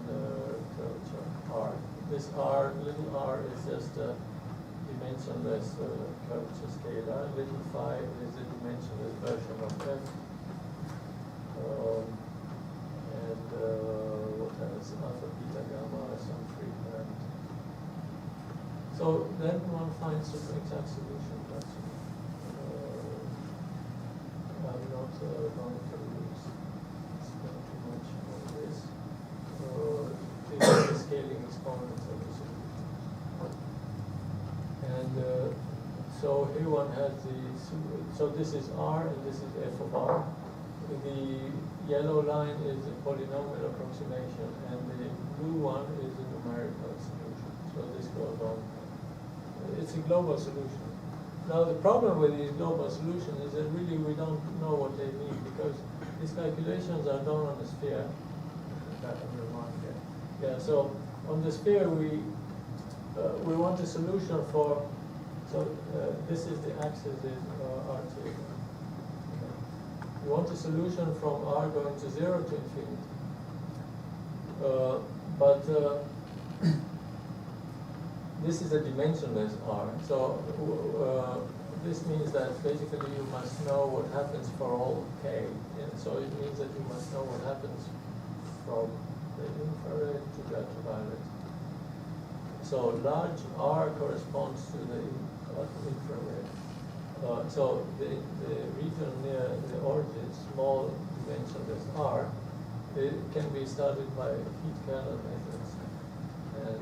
curvature R. This R, little r, is just a dimensionless curvature scalar. Little phi is a dimensionless version of F. What else? Alpha, beta, gamma, some free parameter. So then one finds the exact solution. Actually, I'm not going to spend too much on this. These are the scaling exponents of the solution. And so here one has so this is R and this is F of R. The yellow line is a polynomial approximation and the blue one is a numerical solution. So this goes on. It's a global solution. Now the problem with these global solutions is that really we don't know what they mean because these calculations are done on the sphere. Yeah, so on the sphere we want a solution for, so this is the axis is R2. We want a solution from R going to 0 to infinity. This is a dimensionless R. So this means that basically you must know what happens for all k. And so it means that you must know what happens from the infrared to the ultraviolet. So large R corresponds to the infrared. So the region near the origin, small dimensionless R, it can be studied by HET methods. And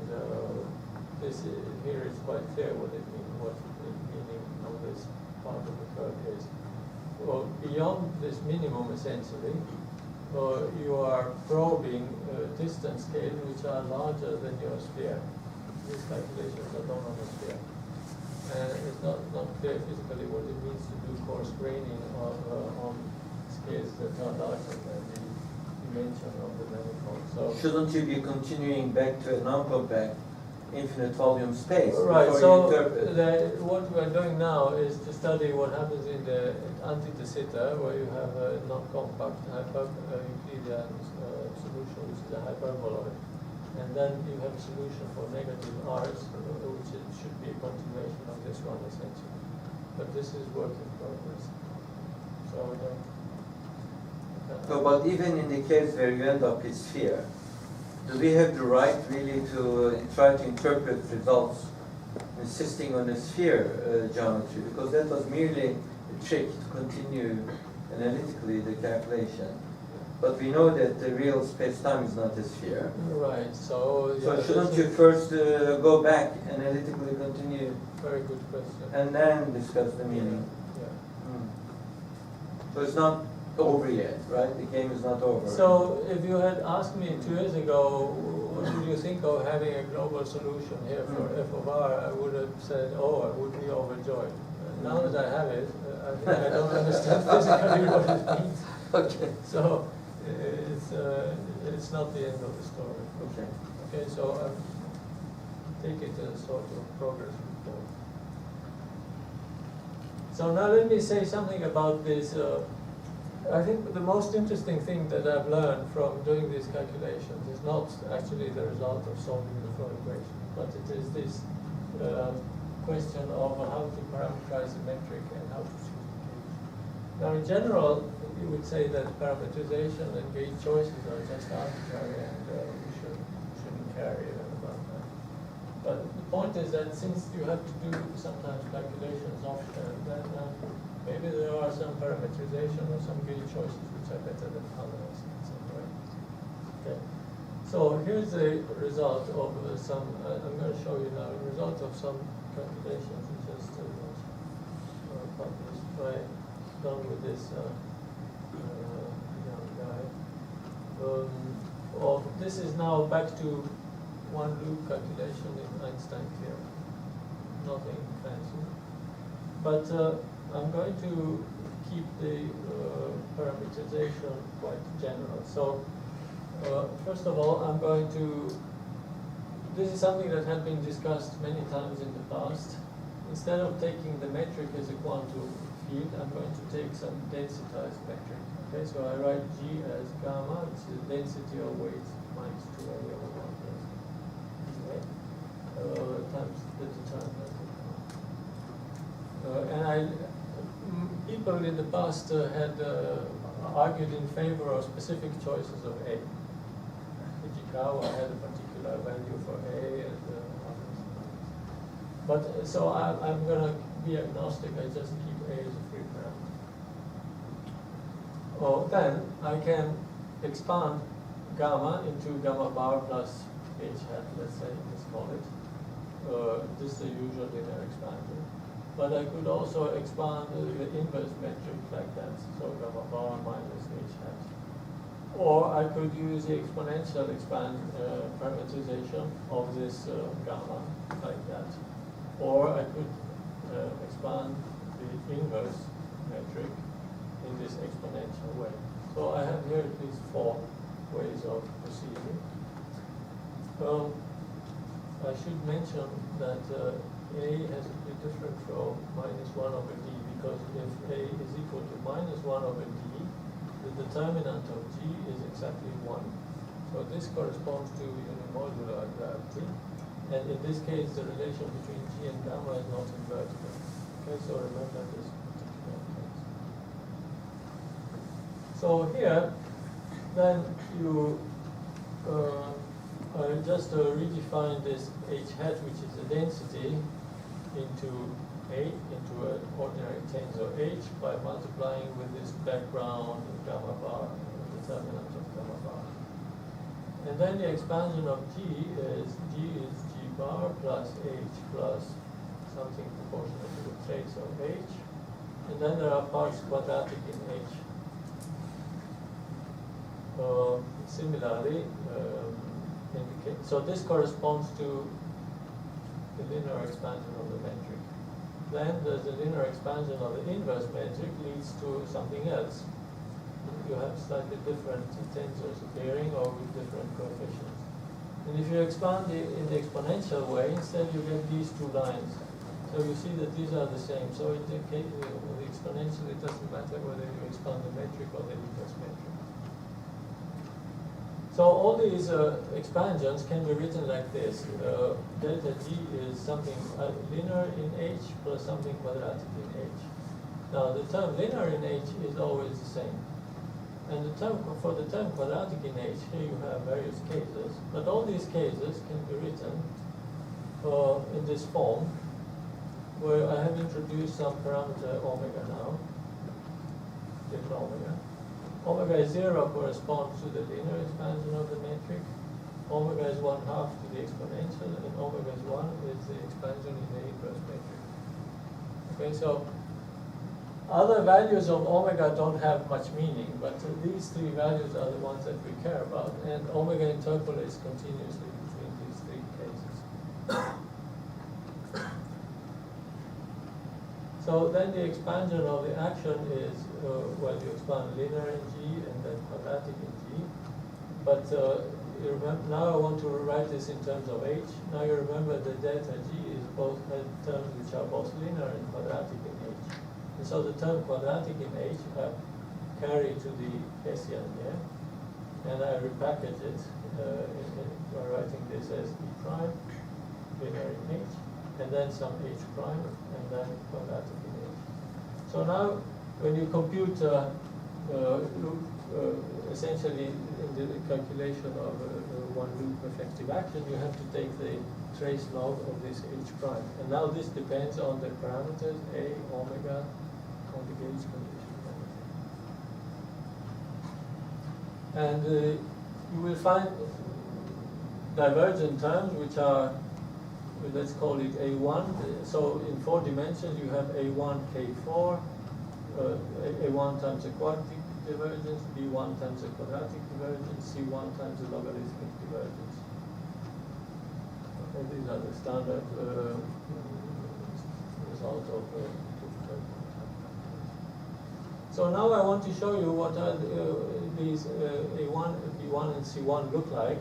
this here is quite clear what the meaning of this part of the curve is. Well, beyond this minimum, essentially, you are probing distance scales which are larger than your sphere. These calculations are done on a sphere. And it's not clear physically what it means to do coarse graining on scales that are larger than the dimension of the manifold. So shouldn't you be continuing back to a non-compact infinite volume space? Right, before so you interpret? what we are doing now is to study what happens in the anti-SISSA, where you have a non-compact Euclidean solution, which is a hyperboloid. And then you have a solution for negative R's, which should be a continuation of this one, essentially. But this is work in progress. So No, but even in the case where you end up with sphere, do we have the right really to try to interpret results insisting on a sphere geometry? Because that was merely a trick to continue analytically the calculation. But we know that the real space-time is not a sphere. right, so yeah, So shouldn't you first go back, analytically continue, very good question. and then discuss the meaning? Yeah. So it's not over yet, right? The game is not over. So if you had asked me 2 years ago, what would you think of having a global solution here for F of R, I would have said, oh, I would be overjoyed. Now that I have it, I think I don't understand physically what it means. Okay. So it's not the end of the story. Okay. Okay, so I take it as sort of progress report. So now let me say something about this I think the most interesting thing that I've learned from doing these calculations is not actually the result of solving the flow equation, but it is this question of how to parameterize a metric and how to choose the gauge. Now, in general, you would say that parametrization and gauge choices are just arbitrary, and we shouldn't care even about that. But the point is that since you have to do sometimes calculations often, then maybe there are some parametrization or some gauge choices which are better than others in some way. Okay. So here's the result of some, I'm going to show you now the result of some calculations which are still published done with this young guy. This is now back to one loop calculation in Einstein theorem. Nothing fancy. But I'm going to keep the parameterization quite general. So first of all, I'm going to, this is something that had been discussed many times in the past. Instead of taking the metric as a quantum field, I'm going to take some densitized metric. Okay, so I write G as gamma, which is the density of weight minus 2A over 1 times the determinant. And people in the past had argued in favor of specific choices of A. Ichikawa had a particular value for A and others. But so I'm going to be agnostic. I just keep A as a free parameter. Then I can expand gamma into gamma bar plus H hat, let's say, let's call it. This is the usual linear expansion. But I could also expand the inverse metric like that, so gamma bar minus H hat. Or I could use the exponential parametrization of this gamma like that. Or I could expand the inverse metric in this exponential way. So I have here at least 4 ways of proceeding. I should mention that A has to be different from minus 1 over D, because if A is equal to minus 1 over D, the determinant of G is exactly 1. So this corresponds to unimodular gravity. And in this case, the relation between G and gamma is not invertible. Okay, so remember this particular case. So here, then you just redefine this H hat, which is the density, into into an ordinary tensor H by multiplying with this background gamma bar, determinant of gamma bar. And then the expansion of G is G bar plus H plus something proportional to the trace of H. And then there are parts quadratic in H. Similarly, so this corresponds to the linear expansion of the metric. Then the linear expansion of the inverse metric leads to something else. You have slightly different tensors appearing or with different coefficients. And if you expand in the exponential way, instead you get these 2 lines. So you see that these are the same. So in the case of the exponential, it doesn't matter whether you expand the metric or the inverse metric. So all these expansions can be written like this. Delta G is something linear in H plus something quadratic in H. Now the term linear in H is always the same. And the term for the term quadratic in H, here you have various cases. But all these cases can be written in this form, where I have introduced some parameter omega now, little omega. Omega 0 corresponds to the linear expansion of the metric. Omega is 1/2 to the exponential, and omega is 1 is the expansion in the inverse metric. Okay, so other values of omega don't have much meaning, but these 3 values are the ones that we care about, and omega interpolates continuously between these 3 cases. So then the expansion of the action is, well, you expand linear in G and then quadratic in G. But you remember, now I want to write this in terms of H. Now you remember that delta G is both terms which are both linear and quadratic in H. And so the term quadratic in H carry to the Hessian here, and I repackage it by writing this as E prime, linear in H, and then some H prime, and then quadratic in H. So now, when you compute essentially in the calculation of one loop effective action, you have to take the trace log of this H prime. And now this depends on the parameters A, omega, on the gauge condition. And you will find divergent terms which are, let's call it A1. So in 4 dimensions you have A1, K4, A1 times a quadratic divergence, B1 times a quadratic divergence, C1 times a logarithmic divergence. Okay, these are the standard result of So now I want to show you what are these A1, B1, and C1 look like.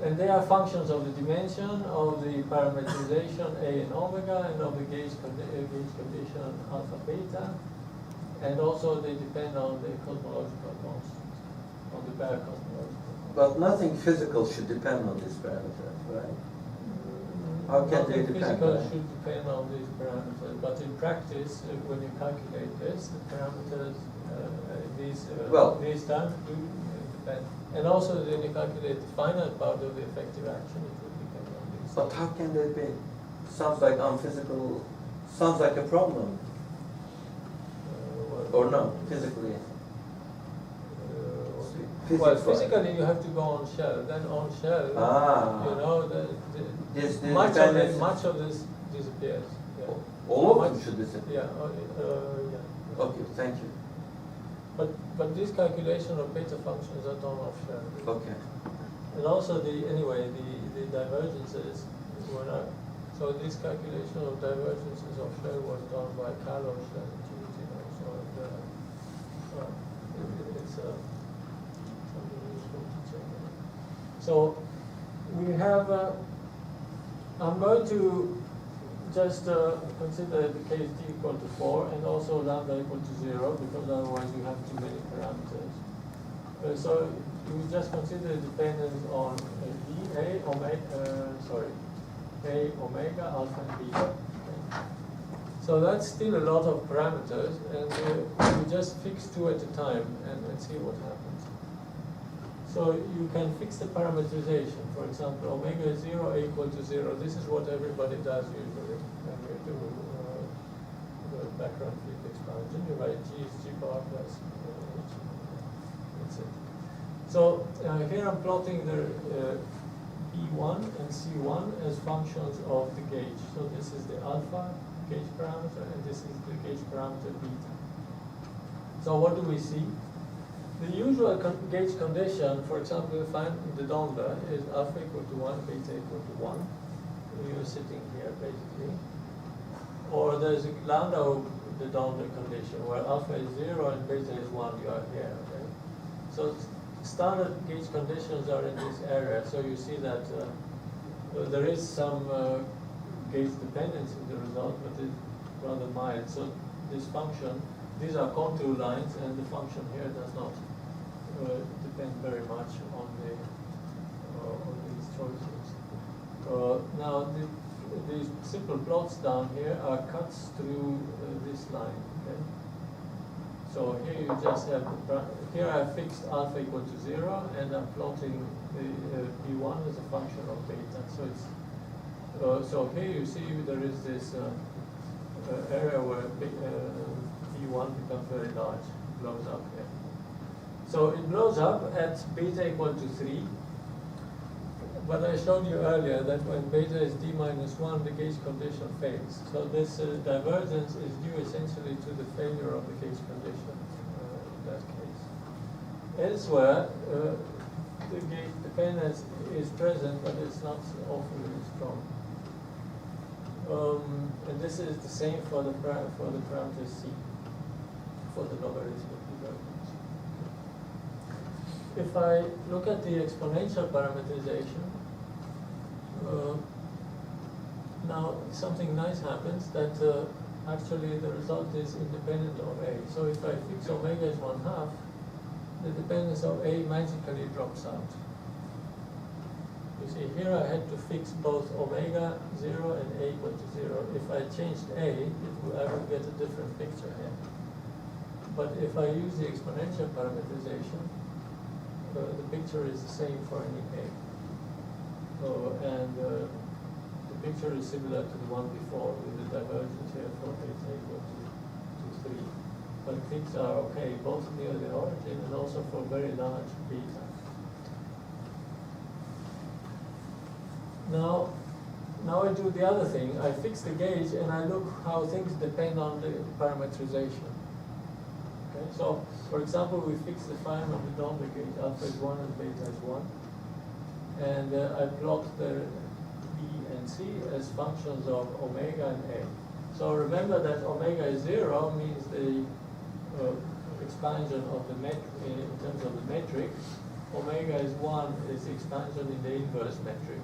And they are functions of the dimension, of the parametrization A and omega, and of the gauge condition alpha beta. And also they depend on the cosmological constant, on the bare cosmological constant. But nothing physical should depend on these parameters, right? How can they Nothing depend? physical should depend on these parameters, but in practice, when you calculate this, the parameters, these terms do depend. And also, when you calculate the finite part of the effective action, it will depend on these. But how can they be? Sounds like unphysical, sounds like a problem. Or no, physically. Well, physically you have to go on shell. Then on shell, you know, much of this disappears. Yeah. All of them should disappear. Yeah. Okay, thank you. But this calculation of beta functions are done off shell. Okay. And also the divergences were not. So this calculation of divergences of shell was done by Carlos and it's something useful to check. So we have, I'm going to just consider the case t equal to 4 and also lambda equal to 0, because otherwise you have too many parameters. So we just consider the dependence on A, omega, alpha, and beta. So that's still a lot of parameters, and we just fix 2 at a time and see what happens. So you can fix the parametrization. For example, omega is 0, A equal to 0. This is what everybody does usually when we do the background field expansion. You write G is G bar plus H. That's it. So here I'm plotting the B1 and C1 as functions of the gauge. So this is the alpha gauge parameter, and this is the gauge parameter beta. So what do we see? The usual gauge condition, for example, if I'm in the Dondler, is alpha equal to 1, beta equal to 1. You're sitting here, basically. Or there's a lambda of the Dondler condition, where alpha is 0 and beta is 1, you are here, okay? So standard gauge conditions are in this area, so you see that there is some gauge dependence in the result, but it's rather mild. So this function, these are contour lines, and the function here does not depend very much on these choices. Now these simple plots down here are cuts through this line. Okay? So here you just have here I fixed alpha equal to 0, and I'm plotting the P1 as a function of beta. So it's so here you see there is this area where P1 becomes very large, blows up here. So it blows up at beta equal to 3. But I showed you earlier that when beta is d minus 1, the gauge condition fails. So this divergence is due essentially to the failure of the gauge condition in that case. Elsewhere, the gauge dependence is present, but it's not awfully strong. And this is the same for the parameter c, for the logarithmic divergence. If I look at the exponential parametrization, now something nice happens that actually the result is independent of A. So if I fix omega is 1/2, the dependence of A magically drops out. You see, here I had to fix both omega 0 and A equal to 0. If I changed A, I would get a different picture here. But if I use the exponential parametrization, the picture is the same for any A. And the picture is similar to the one before, with the divergence here for beta equal to 3. But things are okay, both near the origin and also for very large beta. Now I do the other thing. I fix the gauge and I look how things depend on the parametrization. Okay, so for example, we fix the Feynman denominator gauge, alpha is 1 and beta is 1. And I plot the B and C as functions of omega and A. So remember that omega is 0 means the expansion of the metric in terms of the metric. Omega is 1 is the expansion in the inverse metric.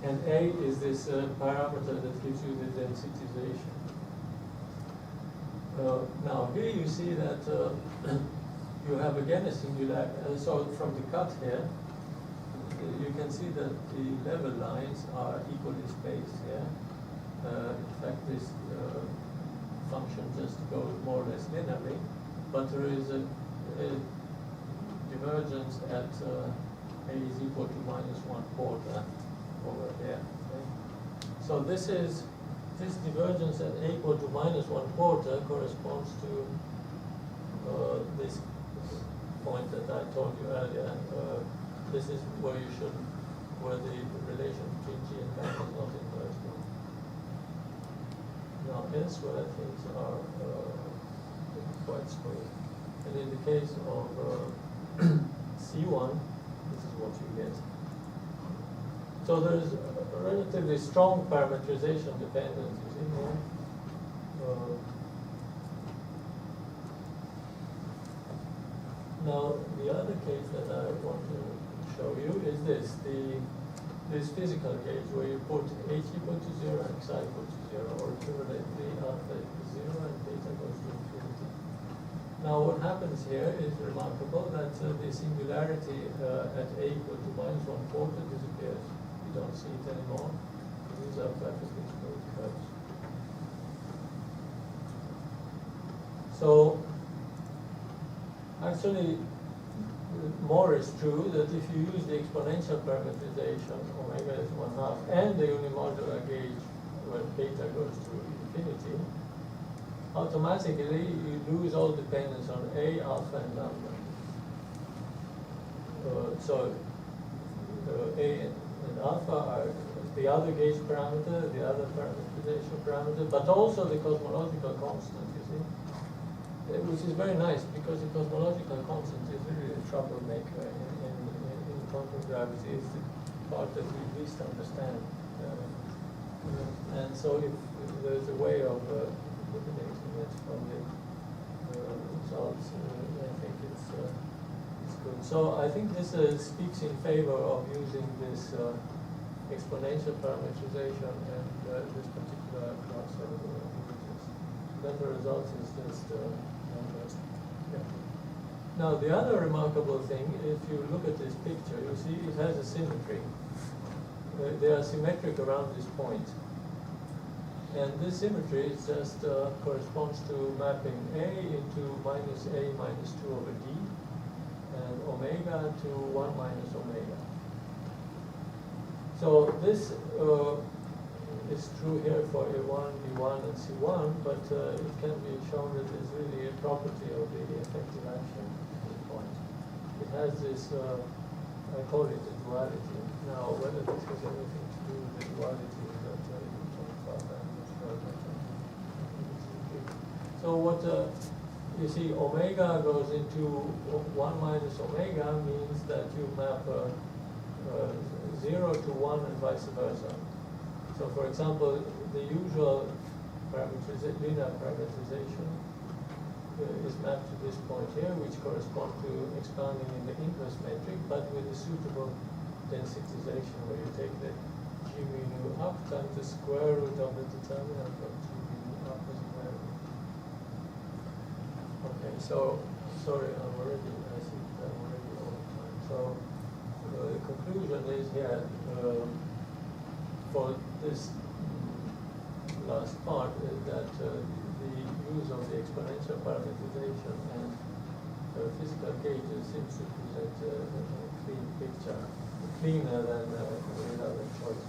And A is this parameter that gives you the densitization. Now here you see that you have again a singularity. So from the cut here, you can see that the level lines are equally spaced here. In fact, this function just goes more or less linearly, but there is a divergence at A is equal to -1/4 over here. Okay? So this divergence at A equal to -1/4 corresponds to this point that I told you earlier. This is where where the relation between G and gamma is not inverse. Now elsewhere things are quite smooth. And in the case of C1, this is what you get. So there's a relatively strong parametrization dependence, you see here. Now the other case that I want to show you is this physical case where you put H equal to 0 and psi equal to 0, or equivalently alpha equals 0 and beta goes to infinity. Now what happens here is remarkable that the singularity at A equal to -1/4 disappears. You don't see it anymore. These are perfectly smooth curves. So actually, more is true that if you use the exponential parametrization, omega is 1/2, and the unimodular gauge where beta goes to infinity, automatically you lose all dependence on A, alpha, and lambda. So A and alpha are the other gauge parameter, the other parametrization parameter, but also the cosmological constant, you see. Which is very nice because the cosmological constant is really a troublemaker in quantum gravity. It's the part that we least understand. And so if there's a way of eliminating it from the results, I think it's good. So I think this speaks in favor of using this exponential parametrization and this particular class of images. Then the result is just Now the other remarkable thing, if you look at this picture, you see it has a symmetry. They are symmetric around this point. And this symmetry is just corresponds to mapping A into -A minus 2 over D, and omega to 1 minus omega. So this is true here for A1, B1, and C1, but it can be shown that it's really a property of the effective action at this point. It has this, I call it a duality. Now, whether this has anything to do with the duality that you talked about, I'm not sure. So what you see, omega goes into 1 minus omega means that you map 0 to 1 and vice versa. So for example, the usual linear parametrization is mapped to this point here, which corresponds to expanding in the inverse metric, but with a suitable densitization where you take the G mu nu up times the square root of the determinant of G mu nu up doesn't matter. Okay, so, sorry, I see I'm already over time. So, the conclusion is here, for this last part, is that the use of the exponential parametrization and physical gauges seems to present a clean picture, cleaner than with other choices.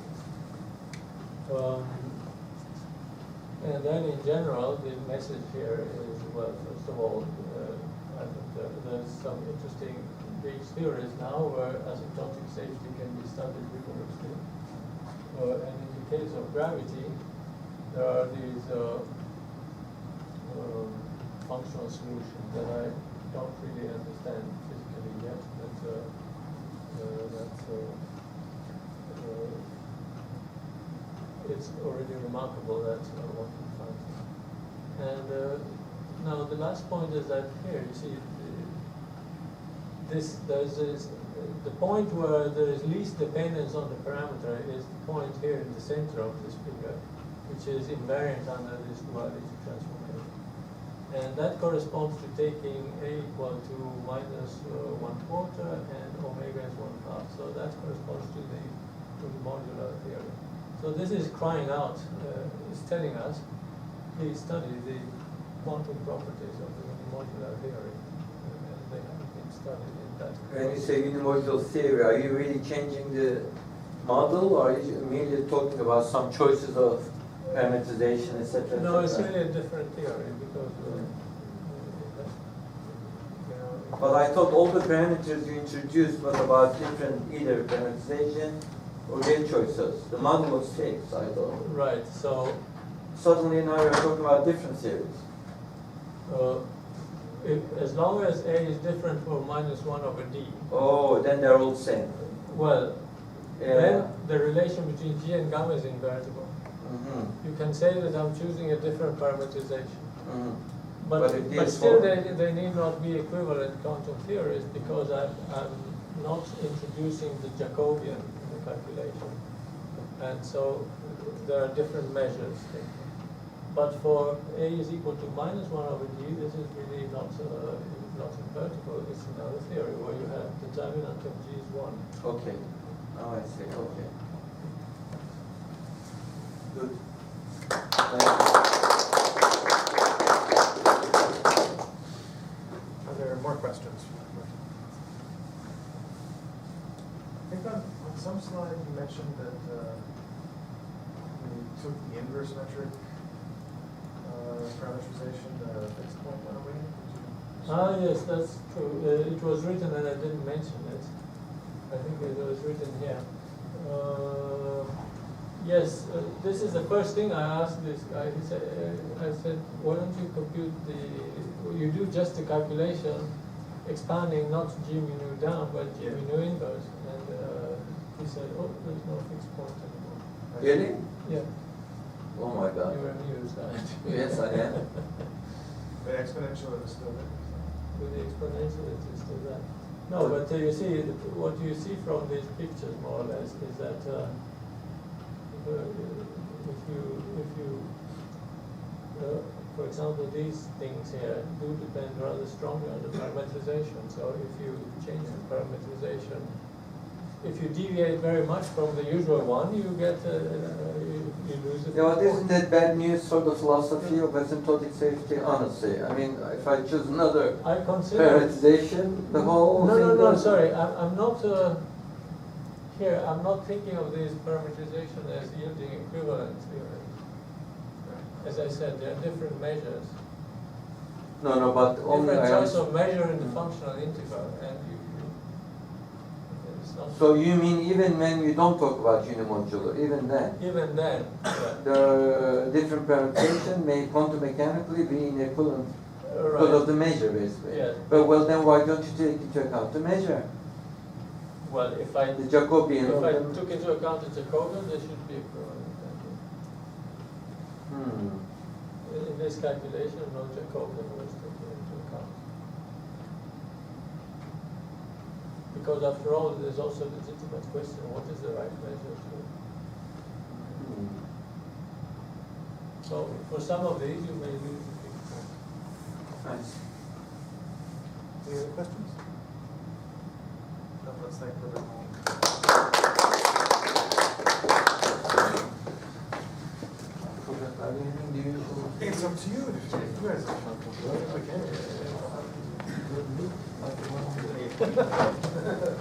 And then in general, the message here is, well, first of all, I think there's some interesting gauge theories now where asymptotic safety can be studied rigorously. And in the case of gravity, there are these functional solutions that I don't really understand physically yet, but it's already remarkable that one can find it. And now the last point is that here, you see, there's this, the point where there is least dependence on the parameter is the point here in the center of this figure, which is invariant under this duality transformation. And that corresponds to taking A equal to minus 1/4 and omega is 1/2. So that corresponds to the modular theory. So this is crying out, it's telling us, please study the quantum properties of the unimodular theory. And they haven't been studied in that. When you say unimodular theory, are you really changing the model, or are you merely talking about some choices of parametrization, etc.? No, it's really a different theory because But I thought all the parameters you introduced was about different either parametrization or gauge choices. The model was fixed, I thought. right. So Suddenly now you're talking about different theories. as long as A is different from -1/d, Oh, then they're all the same. well, Yeah. then the relation between G and gamma is invertible. Mm-hmm. You can say that I'm choosing a different parametrization. Mm-hmm. But But it is still, for- they need not be equivalent quantum theories because I'm not introducing the Jacobian in the calculation. And so there are different measures. But for A is equal to -1/d, this is really not invertible. It's another theory where you have determinant of G is 1. Okay. Now I see. Okay. Good. Are there more questions? I think on some slide you mentioned that we took the inverse metric parametrization, the fixed point away. Yes, that's true. It was written and I didn't mention it. I think it was written here. Yes, this is the first thing I asked this guy. He said, I said, why don't you compute you do just the calculation, expanding not G mu nu down, but G mu nu inverse. And he said, oh, there's no fixed point anymore. Really? Yeah. Oh my God. You were amused, aren't you? Yes, I am. But exponential is still there. With the exponential, it is still that. No, but you see, what you see from these pictures, more or less, is that for example, these things here do depend rather strongly on the parametrization. So if you change the parametrization, if you deviate very much from the usual one, you get you lose the. Yeah, but isn't that bad news for the philosophy of asymptotic safety? Honestly, I mean, if I choose another I consider parametrization, the whole No, thing no, no. goes- Sorry, I'm not here. I'm not thinking of this parametrization as yielding equivalent theory. As I said, there are different measures. No, but only Different I choice of measure in the functional integral, and it's not. So you mean even when we don't talk about unimodular, even then, Even then, yeah. the different permutation may quantum mechanically be in equivalent because of the measure, basically. Yes. But well, then why don't you take into account the measure, Well, if I the Jacobian? if I took into account the Jacobian, they should be equivalent. In this calculation, no Jacobian was taken into account. Because after all, there's also a legitimate question, what is the right measure to? So for some of these, you may use the fixed point. Nice. Any other questions? No, let's thank Roberto. Anything do you? It's up to you. You guys are comfortable. We can.